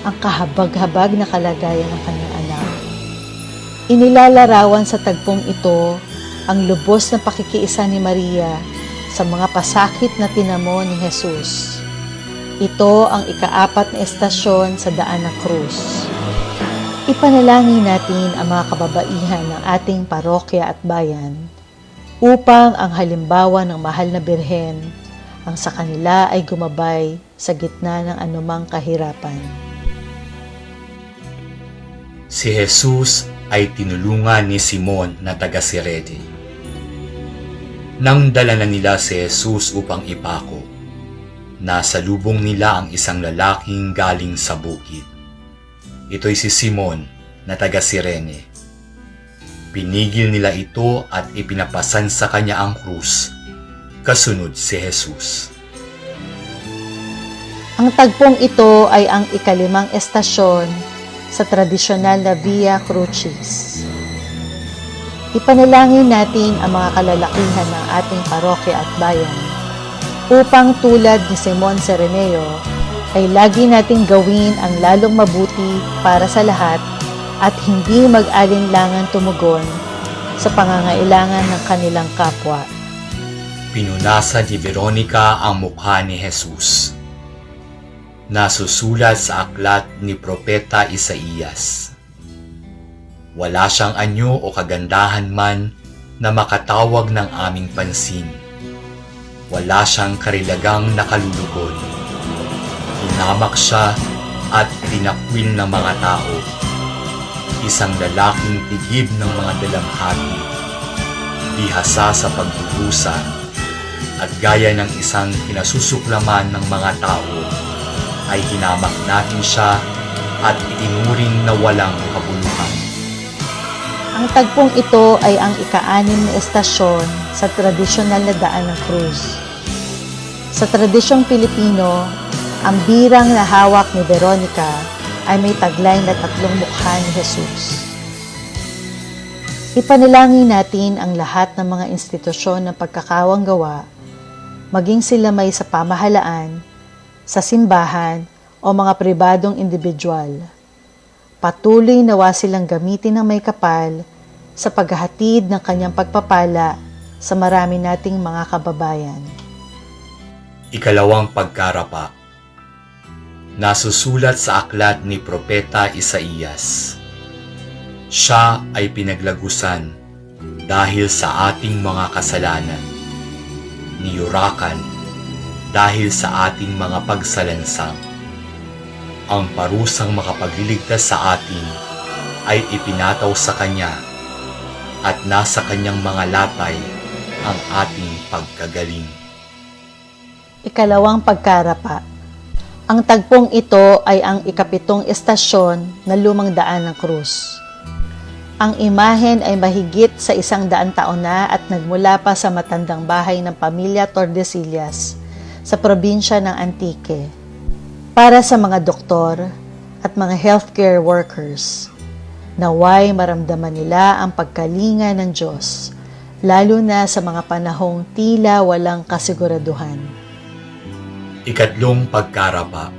ang kahabag-habag na kalagayan ng kanyang anak. Inilalarawan sa tagpong ito ang lubos na pakikiisa ni Maria sa mga pasakit na tinamo ni Jesus. Ito ang ikaapat na estasyon sa daan ng krus. Ipanalangin natin ang mga kababaihan ng ating parokya at bayan upang ang halimbawa ng mahal na birhen ang sa kanila ay gumabay sa gitna ng anumang kahirapan. Si Jesus ay tinulungan ni Simon na taga Sirene. Nang dala na nila si Jesus upang ipako, nasa lubong nila ang isang lalaking galing sa bukid. Ito'y si Simon na taga Sirene. Pinigil nila ito at ipinapasan sa kanya ang krus, kasunod si Jesus. Ang tagpong ito ay ang ikalimang estasyon sa tradisyonal na Via Crucis. Ipanalangin natin ang mga kalalakihan ng ating parokya at bayan upang tulad ni Simon Sireneo ay lagi nating gawin ang lalong mabuti para sa lahat at hindi mag-alinlangan tumugon sa pangangailangan ng kanilang kapwa. Pinunasan ni Veronica ang mukha ni Jesus. Nasusulat sa aklat ni Propeta Isaías. Wala siyang anyo o kagandahan man na makatawag ng aming pansin. Wala siyang karilagang nakalulugod. Hinamak siya at tinakwil ng mga tao. Isang lalaking tigib ng mga dalamhati, bihasa sa pagdudusa, at gaya ng isang kinasusuklaman ng mga tao, ay hinamak natin siya at itinuring na walang kabuluhan. Ang tagpong ito ay ang ika-6 na estasyon sa tradisyonal na daan ng krus. Sa tradisyong Pilipino, ang birang na hawak ni Veronica ay may taglay na 3 mukha ni Jesus. Ipanalangin natin ang lahat ng mga institusyon ng pagkakawang gawa, maging sila may sa pamahalaan, sa simbahan, o mga pribadong individual. Patuloy nawa silang gamitin ng may kapal sa paghahatid ng kanyang pagpapala sa marami nating mga kababayan. Ikalawang pagkarapa. Nasusulat sa aklat ni Propeta Isaías. Siya ay pinaglagusan dahil sa ating mga kasalanan, niyurakan dahil sa ating mga pagsalansang. Ang parusang makapagliligtas sa atin ay ipinataw sa Kanya at nasa Kanyang mga latay ang ating pagkagaling. Ikalawang pagkarapa. Ang tagpong ito ay ang ikapitong estasyon na lumang daan ng krus. Ang imahen ay mahigit sa 100 taon na at nagmula pa sa matandang bahay ng pamilya Tordesillas sa probinsya ng Antique. Para sa mga doktor at mga healthcare workers, naway maramdaman nila ang pagkalinga ng Diyos, lalo na sa mga panahong tila walang kasiguraduhan. Ikatlong pagkarapa.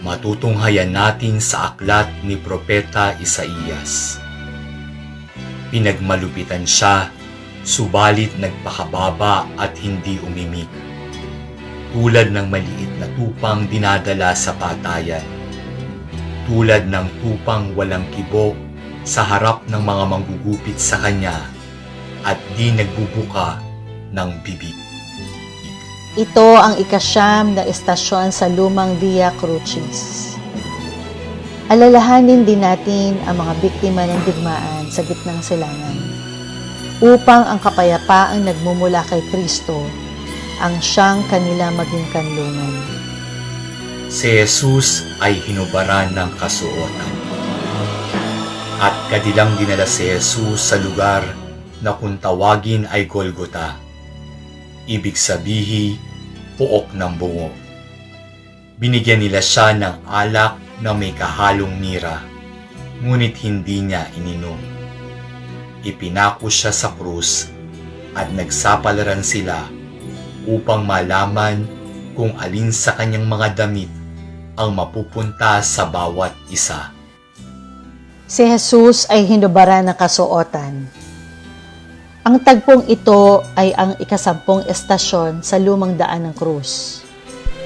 Matutunghayan natin sa aklat ni Propeta Isaías. Pinagmalupitan siya, subalit nagpakababa at hindi umimik. Tulad ng maliit na tupang dinadala sa patayan. Tulad ng tupang walang kibo sa harap ng mga manggugupit sa kanya at di nagbubuka ng bibig. Ito ang ikasyam na estasyon sa lumang Via Crucis. Alalahanin din natin ang mga biktima ng digmaan sa gitnang silangan upang ang kapayapaang nagmumula kay Kristo ang siyang kanila maging kanlungan. Si Jesus ay hinubaran ng kasuotan. At kadilang dinala si Jesus sa lugar na kung tawagin ay Golgota. Ibig sabihin, puok ng bungo. Binigyan nila siya ng alak na may kahalong mira, ngunit hindi niya ininom. Ipinako siya sa krus at nagsapalaran sila upang malaman kung alin sa kanyang mga damit ang mapupunta sa bawat isa. Si Jesus ay hinubaran ng kasuotan. Ang tagpong ito ay ang ikasampung estasyon sa lumang daan ng krus.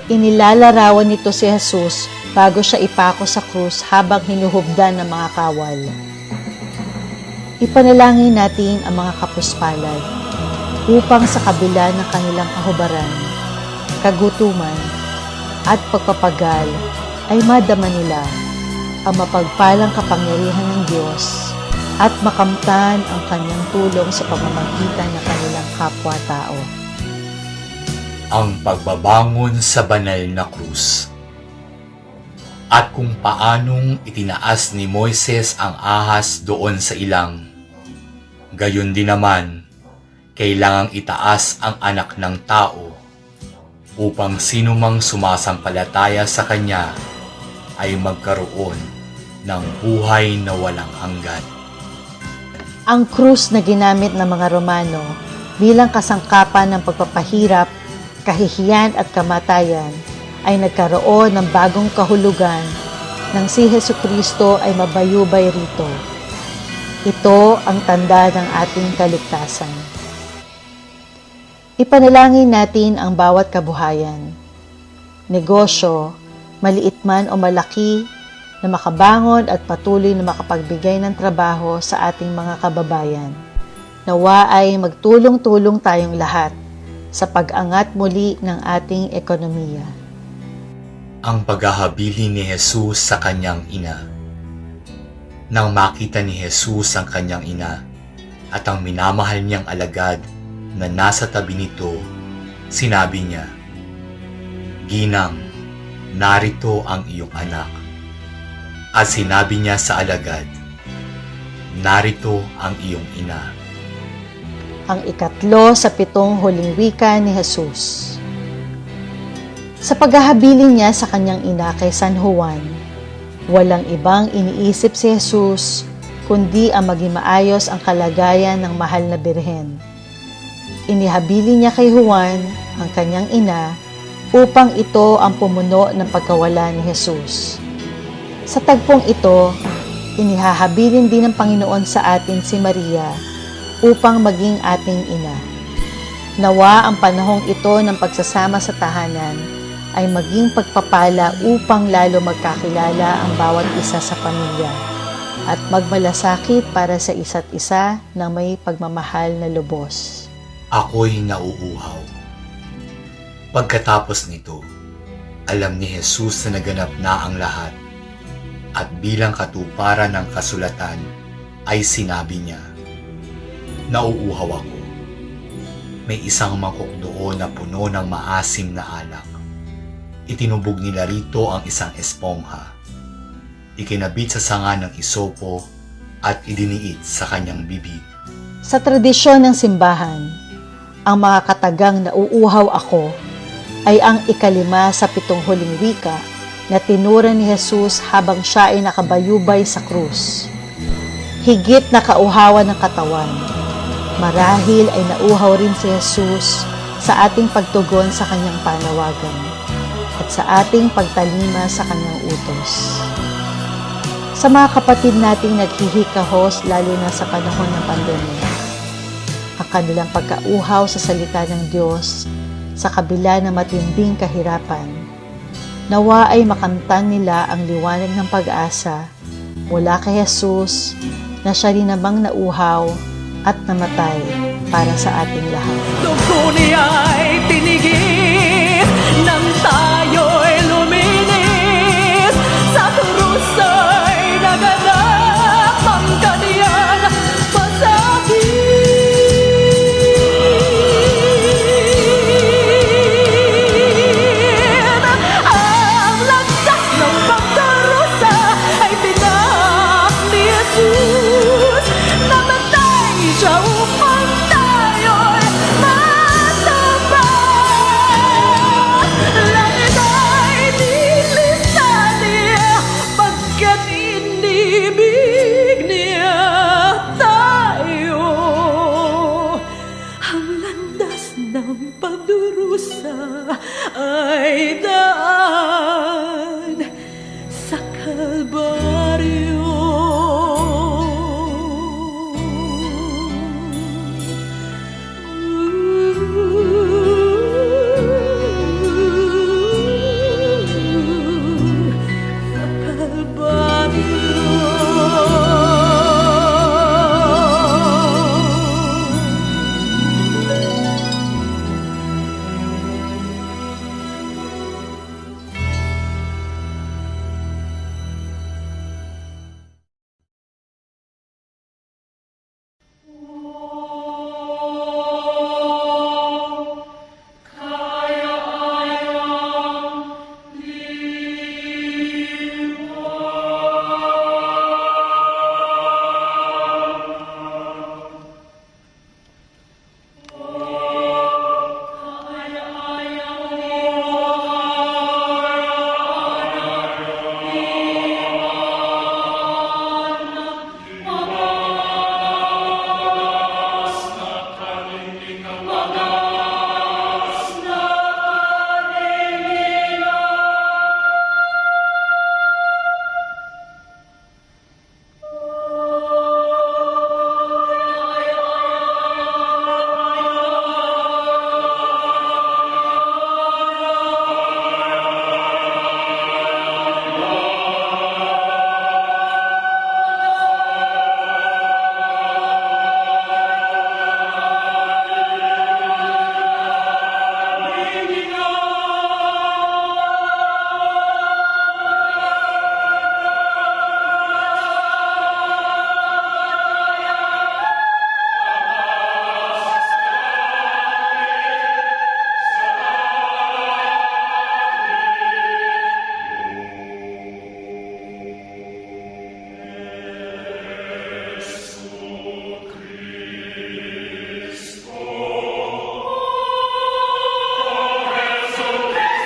Inilalarawan nito si Jesus bago siya ipako sa krus habang hinuhubdan ng mga kawal. Ipanalangin natin ang mga kapuspalad upang sa kabila ng kanilang kahubaran, kagutuman, at pagpapagal ay madama nila ang mapagpalang kapangyarihan ng Diyos at makamtan ang kanyang tulong sa pamamagitan ng kanilang kapwa-tao. Ang pagbabangon sa banal na krus. At kung paanong itinaas ni Moises ang ahas doon sa ilang, gayon din naman, kailangang itaas ang anak ng tao upang sinumang sumasampalataya sa kanya ay magkaroon ng buhay na walang hanggan. Ang krus na ginamit ng mga Romano bilang kasangkapan ng pagpapahirap, kahihiyan at kamatayan ay nagkaroon ng bagong kahulugan nang si Hesukristo ay mabayubay rito. Ito ang tanda ng ating kaligtasan. Ipanalangin natin ang bawat kabuhayan, negosyo, maliit man o malaki, na makabangon at patuloy na makapagbigay ng trabaho sa ating mga kababayan. Nawa ay magtulong-tulong tayong lahat sa pag-angat muli ng ating ekonomiya. Ang paghahabili ni Jesus sa kanyang ina. Nang makita ni Jesus ang kanyang ina at ang minamahal niyang alagad na nasa tabi nito, sinabi niya, "Ginang, narito ang iyong anak." At sinabi niya sa alagad, "Narito ang iyong ina." Ang ikatlo sa 7 huling wika ni Jesus. Sa paghahabili niya sa kanyang ina kay San Juan, walang ibang iniisip si Jesus kundi ang maging maayos ang kalagayan ng mahal na birhen. Inihabili niya kay Juan, ang kanyang ina, upang ito ang pumuno ng pagkawala ni Jesus. Sa tagpong ito, inihahabilin din ng Panginoon sa atin si Maria upang maging ating ina. Nawa ang panahong ito ng pagsasama sa tahanan ay maging pagpapala upang lalo magkakilala ang bawat isa sa pamilya at magmalasakit para sa isa't isa ng may pagmamahal na lubos. Ako'y nauuhaw. Pagkatapos nito, alam ni Jesus na naganap na ang lahat at bilang katuparan ng kasulatan ay sinabi niya, "Nauuhaw ako." May isang mangkok doon na puno ng maasim na alak. Itinubog nila rito ang isang espongha. Ikinabit sa sanga ng isopo at idiniit sa kanyang bibig. Sa tradisyon ng simbahan, ang mga katagang nauuhaw ako ay ang ikalima sa 7 huling wika na tinura ni Jesus habang siya ay nakabayubay sa krus. Higit na kauhawan ng katawan, marahil ay nauhaw rin si Jesus sa ating pagtugon sa kanyang panawagan at sa ating pagtalima sa kanyang utos. Sa mga kapatid nating naghihikahos lalo na sa panahon ng pandemya, ang kanilang pagkauhaw sa salita ng Diyos sa kabila ng matinding kahirapan, nawa ay makamtan nila ang liwanag ng pag-asa mula kay Jesus na siya rin namang nauhaw at namatay para sa ating lahat. Dugo niya'y tinigis nang tayo'y luminis. Sa krus ay naganap ang kaniyang pasakit. Ang landas ng pagkarusa ay tinak ni Jesus. Namatay siya upang tayo'y matapat. Langit ay nilisan niya pagkat inibig niya tayo. Ang landas ng pagdurusa ay daan sa Kalbaryo.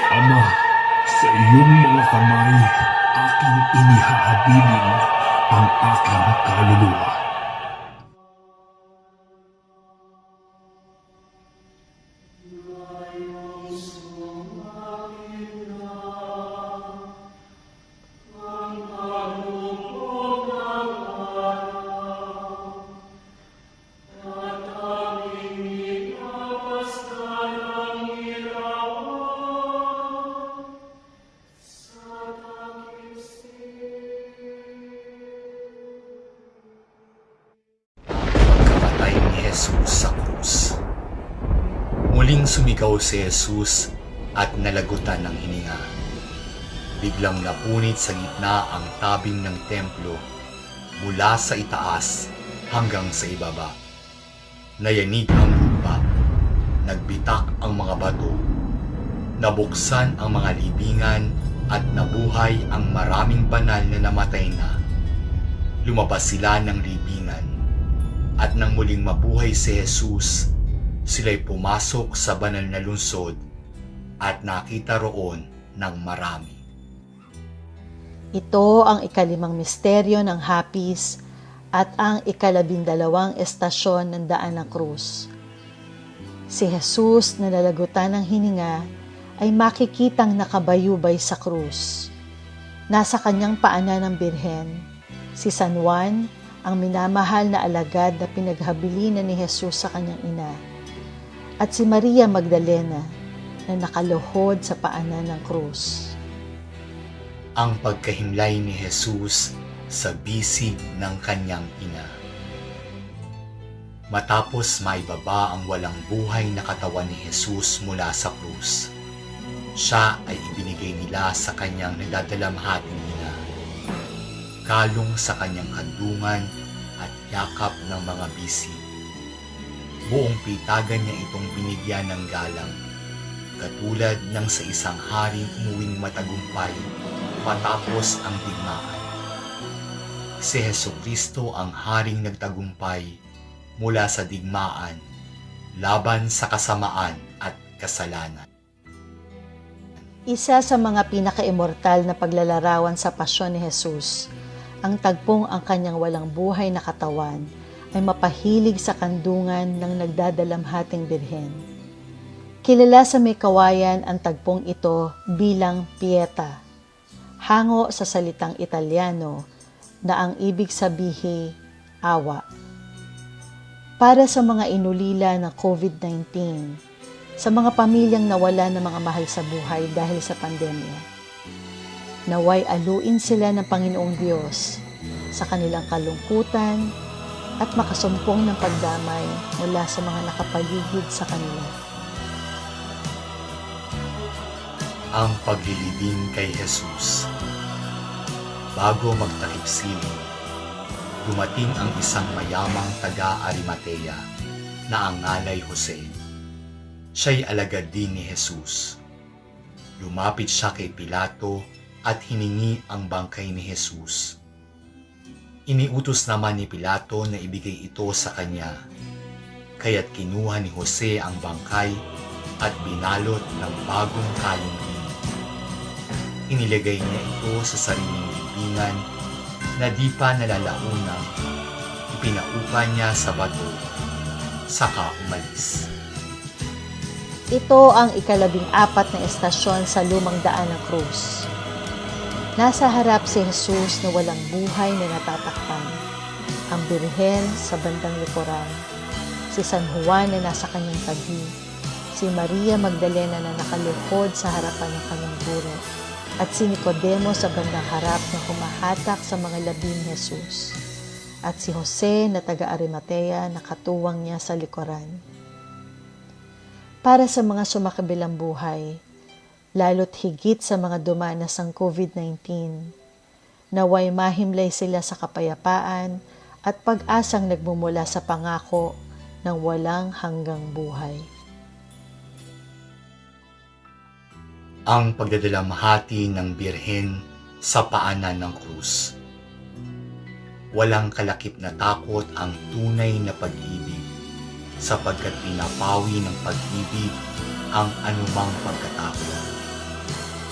Ama, sa iyong mga kamay, aking inihahabilin ang aking kaluluwa. Pagkamatay ni Jesus sa krus. Muling sumigaw si Jesus at nalagutan ng hininga. Biglang napunit sa gitna ang tabing ng templo mula sa itaas hanggang sa ibaba. Nayanig ang lupa, nagbitak ang mga bato, nabuksan ang mga libingan at nabuhay ang maraming banal na namatay na. Lumabas sila ng libingan at nang muling mabuhay si Jesus, sila'y pumasok sa banal na lungsod at nakita roon ng marami. Ito ang ikalimang misteryo ng hapis at ang ikalabindalawang estasyon ng daan ng krus. Si Jesus na nalagutan ng hininga ay makikitang nakabayubay sa krus. Nasa kanyang paanan ng birhen, si San Juan, ang minamahal na alagad na pinaghabilinan ni Jesus sa kanyang ina, at si Maria Magdalena na nakaluhod sa paanan ng krus. Ang pagkahimlay ni Jesus sa bisig ng kanyang ina. Matapos maibaba ang walang buhay na katawan ni Jesus mula sa krus, siya ay ibinigay nila sa kanyang nagdadalamhating ina, kalong sa kanyang kandungan at yakap ng mga bisig. Buong pitagan niya itong binigyan ng galang, katulad ng sa isang haring umuwing matagumpay matapos ang digmaan. Si Hesukristo ang haring nagtagumpay mula sa digmaan laban sa kasamaan at kasalanan. Isa sa mga pinaka-immortal na paglalarawan sa pasyon ni Jesus, ang tagpong ang kanyang walang buhay na katawan ay mapahilig sa kandungan ng nagdadalamhating birhen. Kilala sa may kawayan ang tagpong ito bilang Pieta, hango sa salitang Italyano na ang ibig sabihin awa. Para sa mga inulila ng COVID-19, sa mga pamilyang nawala ng mga mahal sa buhay dahil sa pandemya, naway aluin sila ng Panginoong Diyos sa kanilang kalungkutan at makasumpong ng pagdamay mula sa mga nakapaligid sa kanila. Ang paglilibing kay Jesus. Bago magtakip siling, dumating ang isang mayamang taga-Arimatea na ang ngalay Jose. Siya'y alagad din ni Jesus. Lumapit siya kay Pilato at hiningi ang bangkay ni Jesus. Iniutos naman ni Pilato na ibigay ito sa kanya, kaya't kinuha ni Jose ang bangkay at binalot ng bagong kaling lino. Inilagay niya ito sa sariling libingan na di pa nalalaunang, ipinaupa niya sa bato, saka umalis. Ito ang ika-14 na estasyon sa lumang daan ng krus. Nasa harap si Jesus na walang buhay na natatakpan, ang Birhen sa bandang likuran, si San Juan na nasa kanyang tabi, si Maria Magdalena na nakaluhod sa harapan ng kanyang guro, at si Nicodemo sa bandang harap na humahatak sa mga labi ni Jesus, at si Jose na taga-Arimatea na katuwang niya sa likuran. Para sa mga sumakabilang buhay, lalo't higit sa mga dumanas ng COVID-19, naway mahimlay sila sa kapayapaan at pag-asang nagmumula sa pangako ng walang hanggang buhay. Ang pagdadalamhati ng Birhen sa paanan ng krus. Walang kalakip na takot ang tunay na pag-ibig, sapagkat pinapawi ng pag-ibig ang anumang pagkatakot.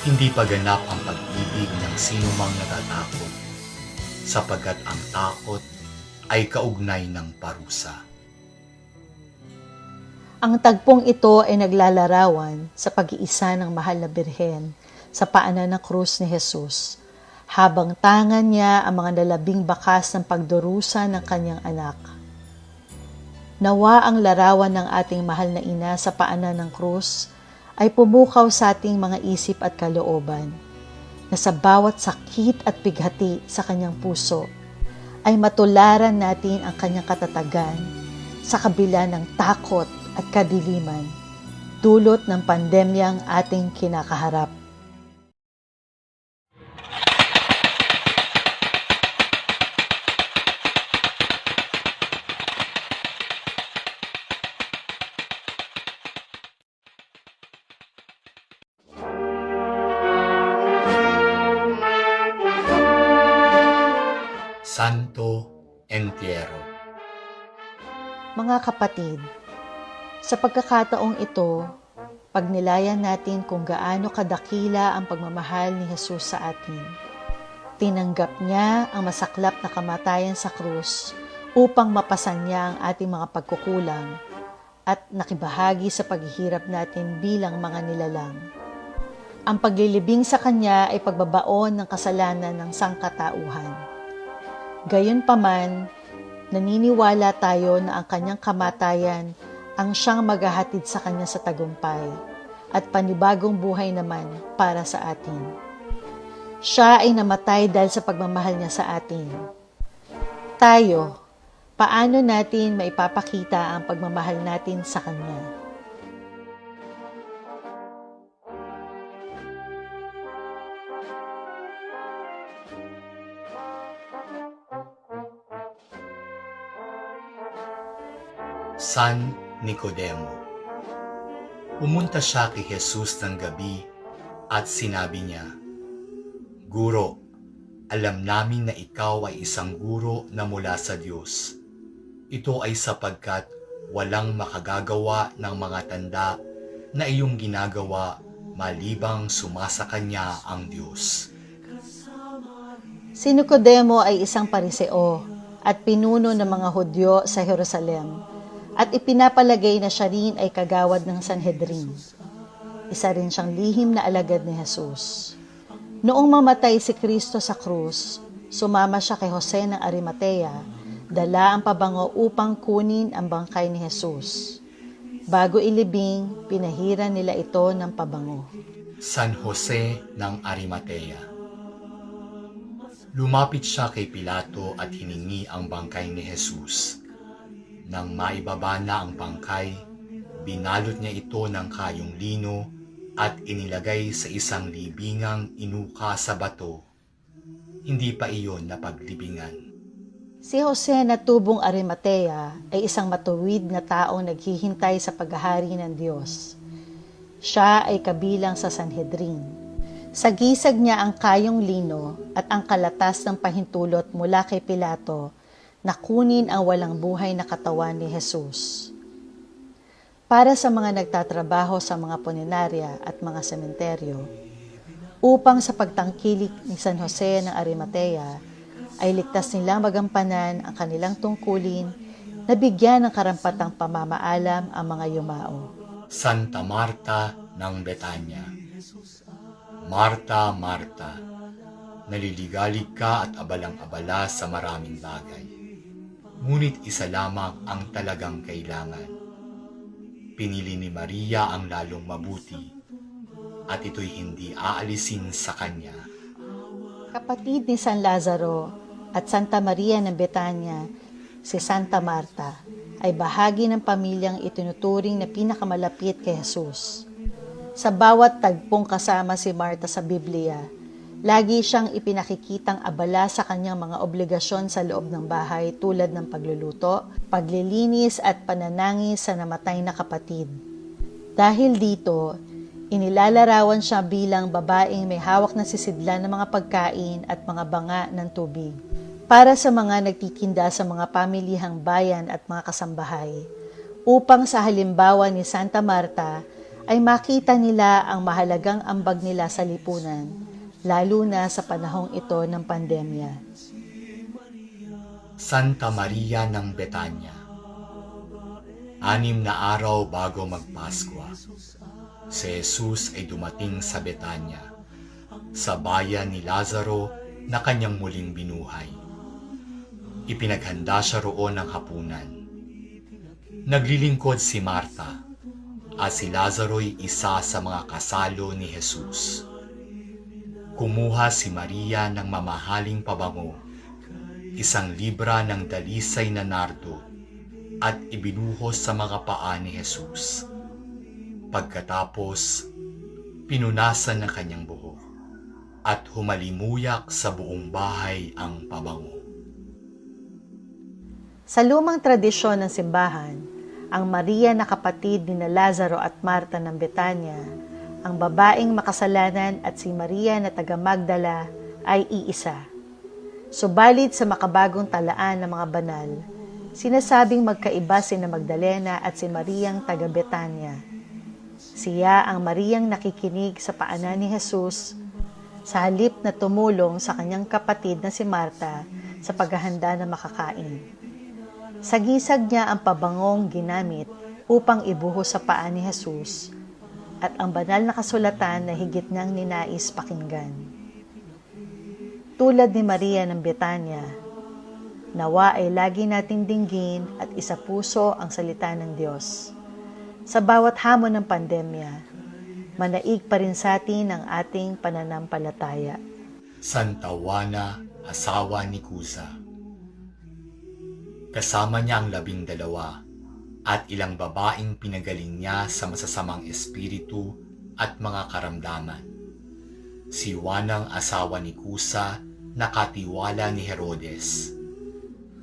Hindi pa ganap ang pag-ibig ng sinumang natatakot, sapagkat ang takot ay kaugnay ng parusa. Ang tagpong ito ay naglalarawan sa pag-iisa ng mahal na birhen sa paanan ng krus ni Jesus, habang tangan niya ang mga nalabing bakas ng pagdurusa ng kanyang anak. Nawa ang larawan ng ating mahal na ina sa paanan ng krus ay pumukaw sa ating mga isip at kalooban, na sa bawat sakit at bighati sa kanyang puso ay matularan natin ang kanyang katatagan sa kabila ng takot at kadiliman, dulot ng pandemyang ating kinakaharap. Santo Entierro. Mga kapatid, sa pagkakataong ito, pagnilayan natin kung gaano kadakila ang pagmamahal ni Jesus sa atin. Tinanggap niya ang masaklap na kamatayan sa krus upang mapasan niya ang ating mga pagkukulang at nakibahagi sa paghihirap natin bilang mga nilalang. Ang paglilibing sa kanya ay pagbabaon ng kasalanan ng sangkatauhan. Gayunpaman, naniniwala tayo na ang kanyang kamatayan ang siyang maghahatid sa kanya sa tagumpay at panibagong buhay naman para sa atin. Siya ay namatay dahil sa pagmamahal niya sa atin. Tayo, paano natin maipapakita ang pagmamahal natin sa kanya? San Nicodemo. Pumunta siya kay Jesus ng gabi at sinabi niya, "Guro, alam namin na ikaw ay isang guro na mula sa Diyos. Ito ay sapagkat walang makagagawa ng mga tanda na iyong ginagawa malibang sumasakanya ang Diyos." Si Nicodemo ay isang pariseo at pinuno ng mga Hudyo sa Jerusalem, at ipinapalagay na siya rin ay kagawad ng Sanhedrin. Isa rin siyang lihim na alagad ni Jesus. Noong mamatay si Kristo sa krus, sumama siya kay Jose ng Arimatea, dala ang pabango upang kunin ang bangkay ni Jesus. Bago ilibing, pinahiran nila ito ng pabango. San Jose ng Arimatea. Lumapit siya kay Pilato at hiningi ang bangkay ni Jesus. Nang maibaba na ang bangkay, binalot niya ito ng kayong lino at inilagay sa isang libingang inuka sa bato. Hindi pa iyon napaglibingan. Si Jose na tubong Arimatea ay isang matuwid na taong naghihintay sa paghahari ng Diyos. Siya ay kabilang sa Sanhedrin. Sagisag niya ang kayong lino at ang kalatas ng pahintulot mula kay Pilato na kunin ang walang buhay na katawan ni Jesus. Para sa mga nagtatrabaho sa mga punerarya at mga sementeryo, upang sa pagtangkilik ni San Jose ng Arimatea, ay ligtas nilang magampanan ang kanilang tungkulin na bigyan ng karampatang pamamaalam ang mga yumao. Santa Marta ng Betania. Marta, Marta, naliligalig ka at abalang-abala sa maraming bagay. Ngunit isa lamang ang talagang kailangan. Pinili ni Maria ang lalong mabuti, at ito'y hindi aalisin sa kanya. Kapatid ni San Lazaro at Santa Maria ng Betania, si Santa Marta, ay bahagi ng pamilyang itinuturing na pinakamalapit kay Jesus. Sa bawat tagpong kasama si Marta sa Biblia, lagi siyang ipinakikitang abala sa kanyang mga obligasyon sa loob ng bahay tulad ng pagluluto, paglilinis at pananangis sa namatay na kapatid. Dahil dito, inilalarawan siya bilang babaeng may hawak na sisidlan ng mga pagkain at mga banga ng tubig. Para sa mga nagtitinda sa mga pamilihang bayan at mga kasambahay, upang sa halimbawa ni Santa Marta ay makita nila ang mahalagang ambag nila sa lipunan, lalo na sa panahong ito ng pandemya. Santa Maria ng Betania. 6 na araw bago magpaskwa, si Jesus ay dumating sa Betania, sa bayan ni Lazaro na kanyang muling binuhay. Ipinaghanda siya roon ng hapunan. Naglilingkod si Marta at si Lazaro'y isa sa mga kasalo ni Jesus. Kumuha si Maria ng mamahaling pabango, 1 libra ng dalisay na nardo, at ibinuhos sa mga paa ni Jesus. Pagkatapos, pinunasan ng kanyang buhok at humalimuyak sa buong bahay ang pabango. Sa lumang tradisyon ng simbahan, ang Maria na kapatid ni Lazaro at Marta ng Betania, ang babaeng makasalanan at si Maria na taga Magdala ay iisa. Subalit sa makabagong talaan ng mga banal, sinasabing magkaiba sina Magdalena at si Mariang taga Betania. Siya ang Mariang nakikinig sa paanan ni Jesus sa halip na tumulong sa kanyang kapatid na si Marta sa paghahanda na makakain. Sagisag niya ang pabangong ginamit upang ibuhos sa paa ni Jesus at ang banal na kasulatan na higit niyang ninais pakinggan. Tulad ni Maria ng Betania, nawa ay lagi nating dinggin at isapuso ang salita ng Diyos. Sa bawat hamon ng pandemya, manaig pa rin sa atin ang ating pananampalataya. Santa Juana, asawa ni Cuza. Kasama niya ang 12 at ilang babaeng pinagaling niya sa masasamang espiritu at mga karamdaman. Si Juana ang asawa ni Cuza na katiwala ni Herodes,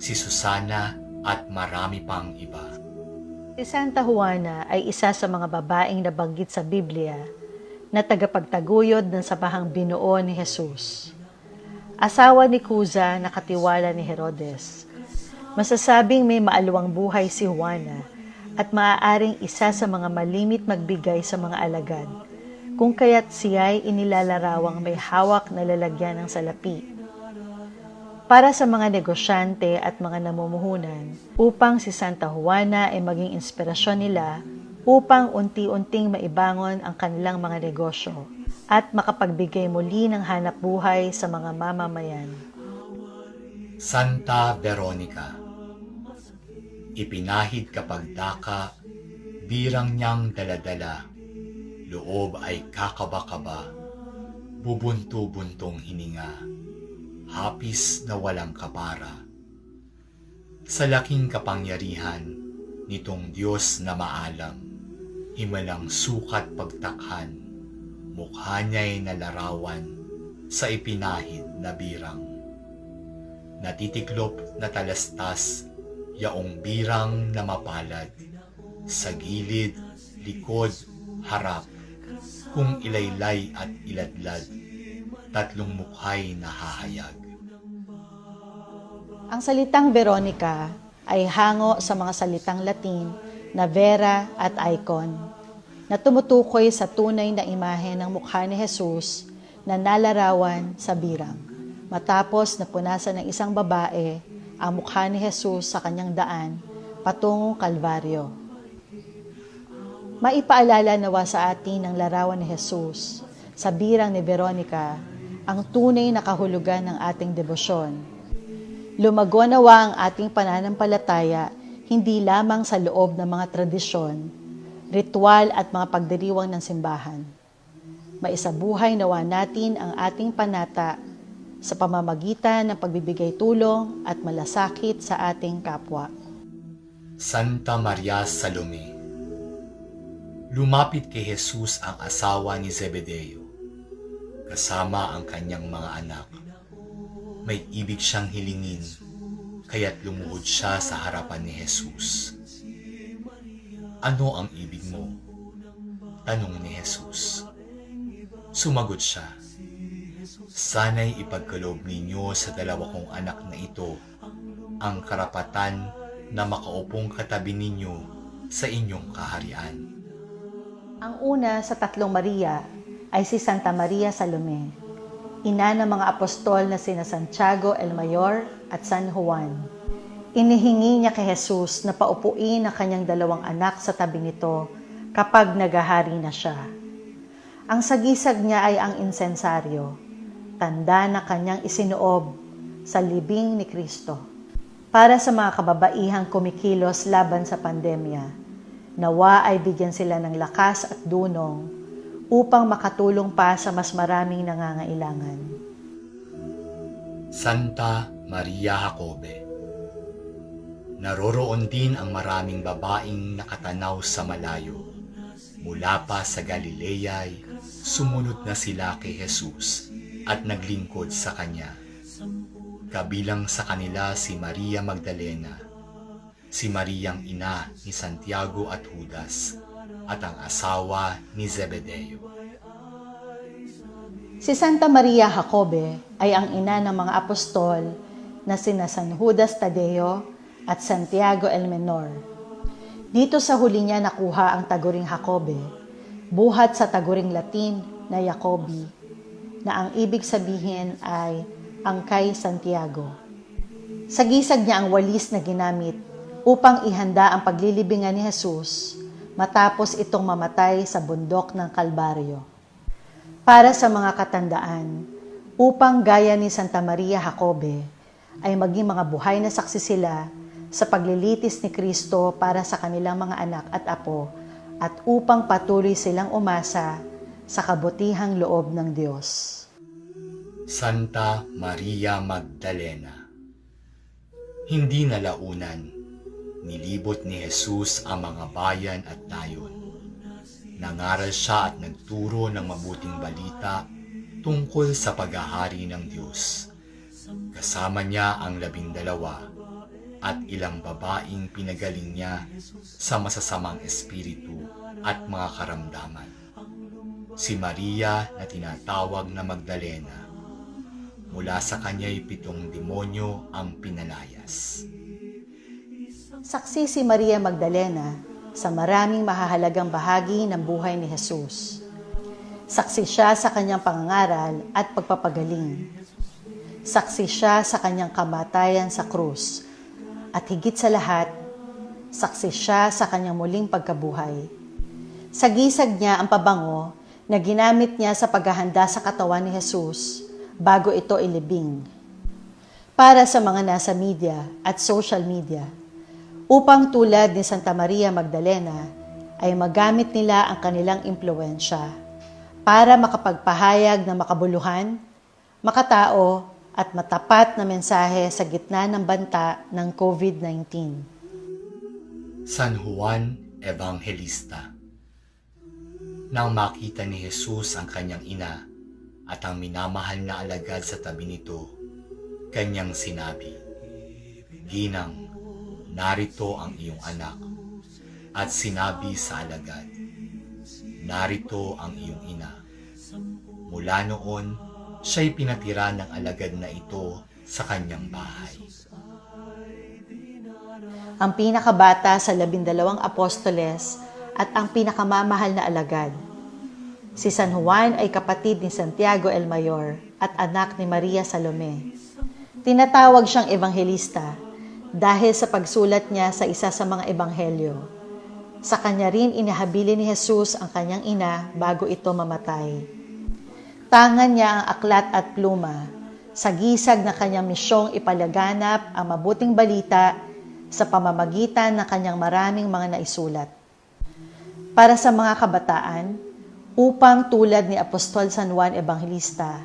si Susana at marami pang iba. Si Santa Juana ay isa sa mga babaeng nabanggit sa Biblia na tagapagtaguyod ng sabahang binuo ni Jesus. Asawa ni Cuza na katiwala ni Herodes. Masasabing may maalwang buhay si Juana at maaaring isa sa mga malimit magbigay sa mga alagad, kung kaya't siya'y inilarawang may hawak na lalagyan ng salapi. Para sa mga negosyante at mga namumuhunan, upang si Santa Juana ay maging inspirasyon nila upang unti-unting maibangon ang kanilang mga negosyo at makapagbigay muli ng hanap buhay sa mga mamamayan. Santa Veronica. Ipinahid kapag daka, birang niyang daladala, loob ay kakaba-kaba, bubunto-buntong hininga, hapis na walang kapara. Sa laking kapangyarihan nitong Diyos na maalam, himalang sukat pagtakhan, mukha niya'y nalarawan sa ipinahid na birang. Natitiklop na talastas, yaong birang na mapalad, sa gilid, likod, harap, kung ilaylay at iladlad, 3 mukhay nahahayag. Ang salitang Veronica ay hango sa mga salitang Latin na vera at icon, na tumutukoy sa tunay na imahe ng mukha ni Jesus na nalarawan sa birang, matapos na punasan ng isang babae ang mukha ni Jesus sa kanyang daan patungong Kalbaryo. Maipaalala nawa sa atin ng larawan ni Jesus sa birang ni Veronica ang tunay na kahulugan ng ating debosyon. Lumago nawa ang ating pananampalataya hindi lamang sa loob ng mga tradisyon, ritual at mga pagdiriwang ng simbahan. Maisabuhay nawa natin ang ating panata sa pamamagitan ng pagbibigay tulong at malasakit sa ating kapwa. Santa Maria Salome. Lumapit kay Jesus ang asawa ni Zebedeo, kasama ang kanyang mga anak. May ibig siyang hilingin, kaya't lumuhod siya sa harapan ni Jesus. Ano ang ibig mo? Tanong ni Jesus. Sumagot siya, sana'y ipagkaloob ninyo sa 2 kong anak na ito ang karapatan na makaupong katabi ninyo sa inyong kaharian. Ang una sa 3 Maria ay si Santa Maria Salome, ina ng mga apostol na sina Santiago el Mayor at San Juan. Inihingi niya kay Jesus na paupuin ang kanyang 2 anak sa tabi nito kapag nagahari na siya. Ang sagisag niya ay ang insensaryo, tanda na kanyang isinuob sa libing ni Kristo. Para sa mga kababaihang kumikilos laban sa pandemya, nawa ay bigyan sila ng lakas at dunong upang makatulong pa sa mas maraming nangangailangan. Santa Maria Jacobe. Naroroon din ang maraming babaeng nakatanaw sa malayo. Mula pa sa Galilea ay sumunod na sila kay Jesus at naglingkod sa Kanya. Kabilang sa kanila si Maria Magdalena, si Mariang ina ni Santiago at Judas, at ang asawa ni Zebedeo. Si Santa Maria Jacobe ay ang ina ng mga apostol na sina San Judas Tadeo at Santiago el Menor. Dito sa huli niya nakuha ang taguring Jacobe, buhat sa taguring Latin na Jacobi, na ang ibig sabihin ay ang kay Santiago. Sagisag niya ang walis na ginamit upang ihanda ang paglilibingan ni Jesus matapos itong mamatay sa bundok ng Kalbaryo. Para sa mga katandaan, upang gaya ni Santa Maria Jacobe ay maging mga buhay na saksi sila sa paglilitis ni Kristo para sa kanilang mga anak at apo at upang patuloy silang umasa sa kabutihang loob ng Diyos. Santa Maria Magdalena. Hindi nalaunan, nilibot ni Jesus ang mga bayan at nayon. Nangaral siya at nagturo ng mabuting balita tungkol sa paghahari ng Diyos. Kasama niya ang 12 at ilang babaeng pinagaling niya sa masasamang espiritu at mga karamdaman. Si Maria na tinatawag na Magdalena, mula sa kanya'y 7 demonyo ang pinalayas. Saksi si Maria Magdalena sa maraming mahahalagang bahagi ng buhay ni Jesus. Saksi siya sa kanyang pangangaral at pagpapagaling. Saksi siya sa kanyang kamatayan sa krus. At higit sa lahat, saksi siya sa kanyang muling pagkabuhay. Sagisag niya ang pabango na ginamit niya sa paghahanda sa katawan ni Jesus bago ito ilibing. Para sa mga nasa media at social media, upang tulad ni Santa Maria Magdalena ay magamit nila ang kanilang impluwensya para makapagpahayag ng makabuluhan, makatao, at matapat na mensahe sa gitna ng banta ng COVID-19. San Juan Evangelista. Nang makita ni Jesus ang kanyang ina at ang minamahal na alagad sa tabi nito, kanyang sinabi, "Ginang, narito ang iyong anak." At sinabi sa alagad, "Narito ang iyong ina." Mula noon, siya'y pinatira ng alagad na ito sa kanyang bahay. Ang pinakabata sa 12 apostoles at ang pinakamamahal na alagad. Si San Juan ay kapatid ni Santiago el Mayor at anak ni Maria Salome. Tinatawag siyang ebanghelista dahil sa pagsulat niya sa isa sa mga ebanghelyo. Sa kanya rin inihabilin ni Jesus ang kanyang ina bago ito mamatay. Tangan niya ang aklat at pluma sa gisag na kanyang misyong ipalaganap ang mabuting balita sa pamamagitan ng kanyang maraming mga naisulat. Para sa mga kabataan, upang tulad ni Apostol San Juan Evangelista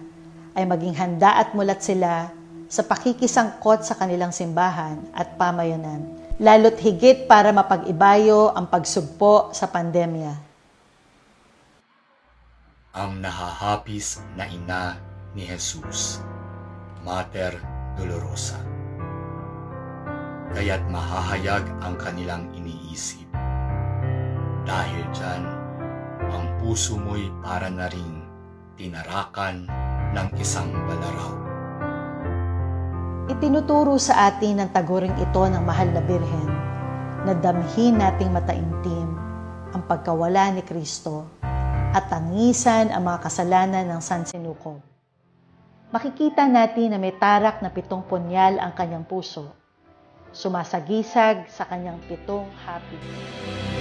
ay maging handa at mulat sila sa pakikisangkot sa kanilang simbahan at pamayanan, lalo't higit para mapag-ibayo ang pagsugpo sa pandemya. Ang nahahapis na ina ni Jesus, Mater Dolorosa. Kaya't mahahayag ang kanilang iniisip. Dahil dyan, ang puso mo'y para na ring tinarakan ng isang balaraw. Itinuturo sa atin ng taguring ito ng mahal na Birhen na damhin nating mataimtim ang pagkawala ni Kristo at tangisan ang mga kasalanan ng sansinukob. Makikita natin na may tarak na 7 punyal ang kanyang puso. sumasagisag sa kanyang 7 hapit.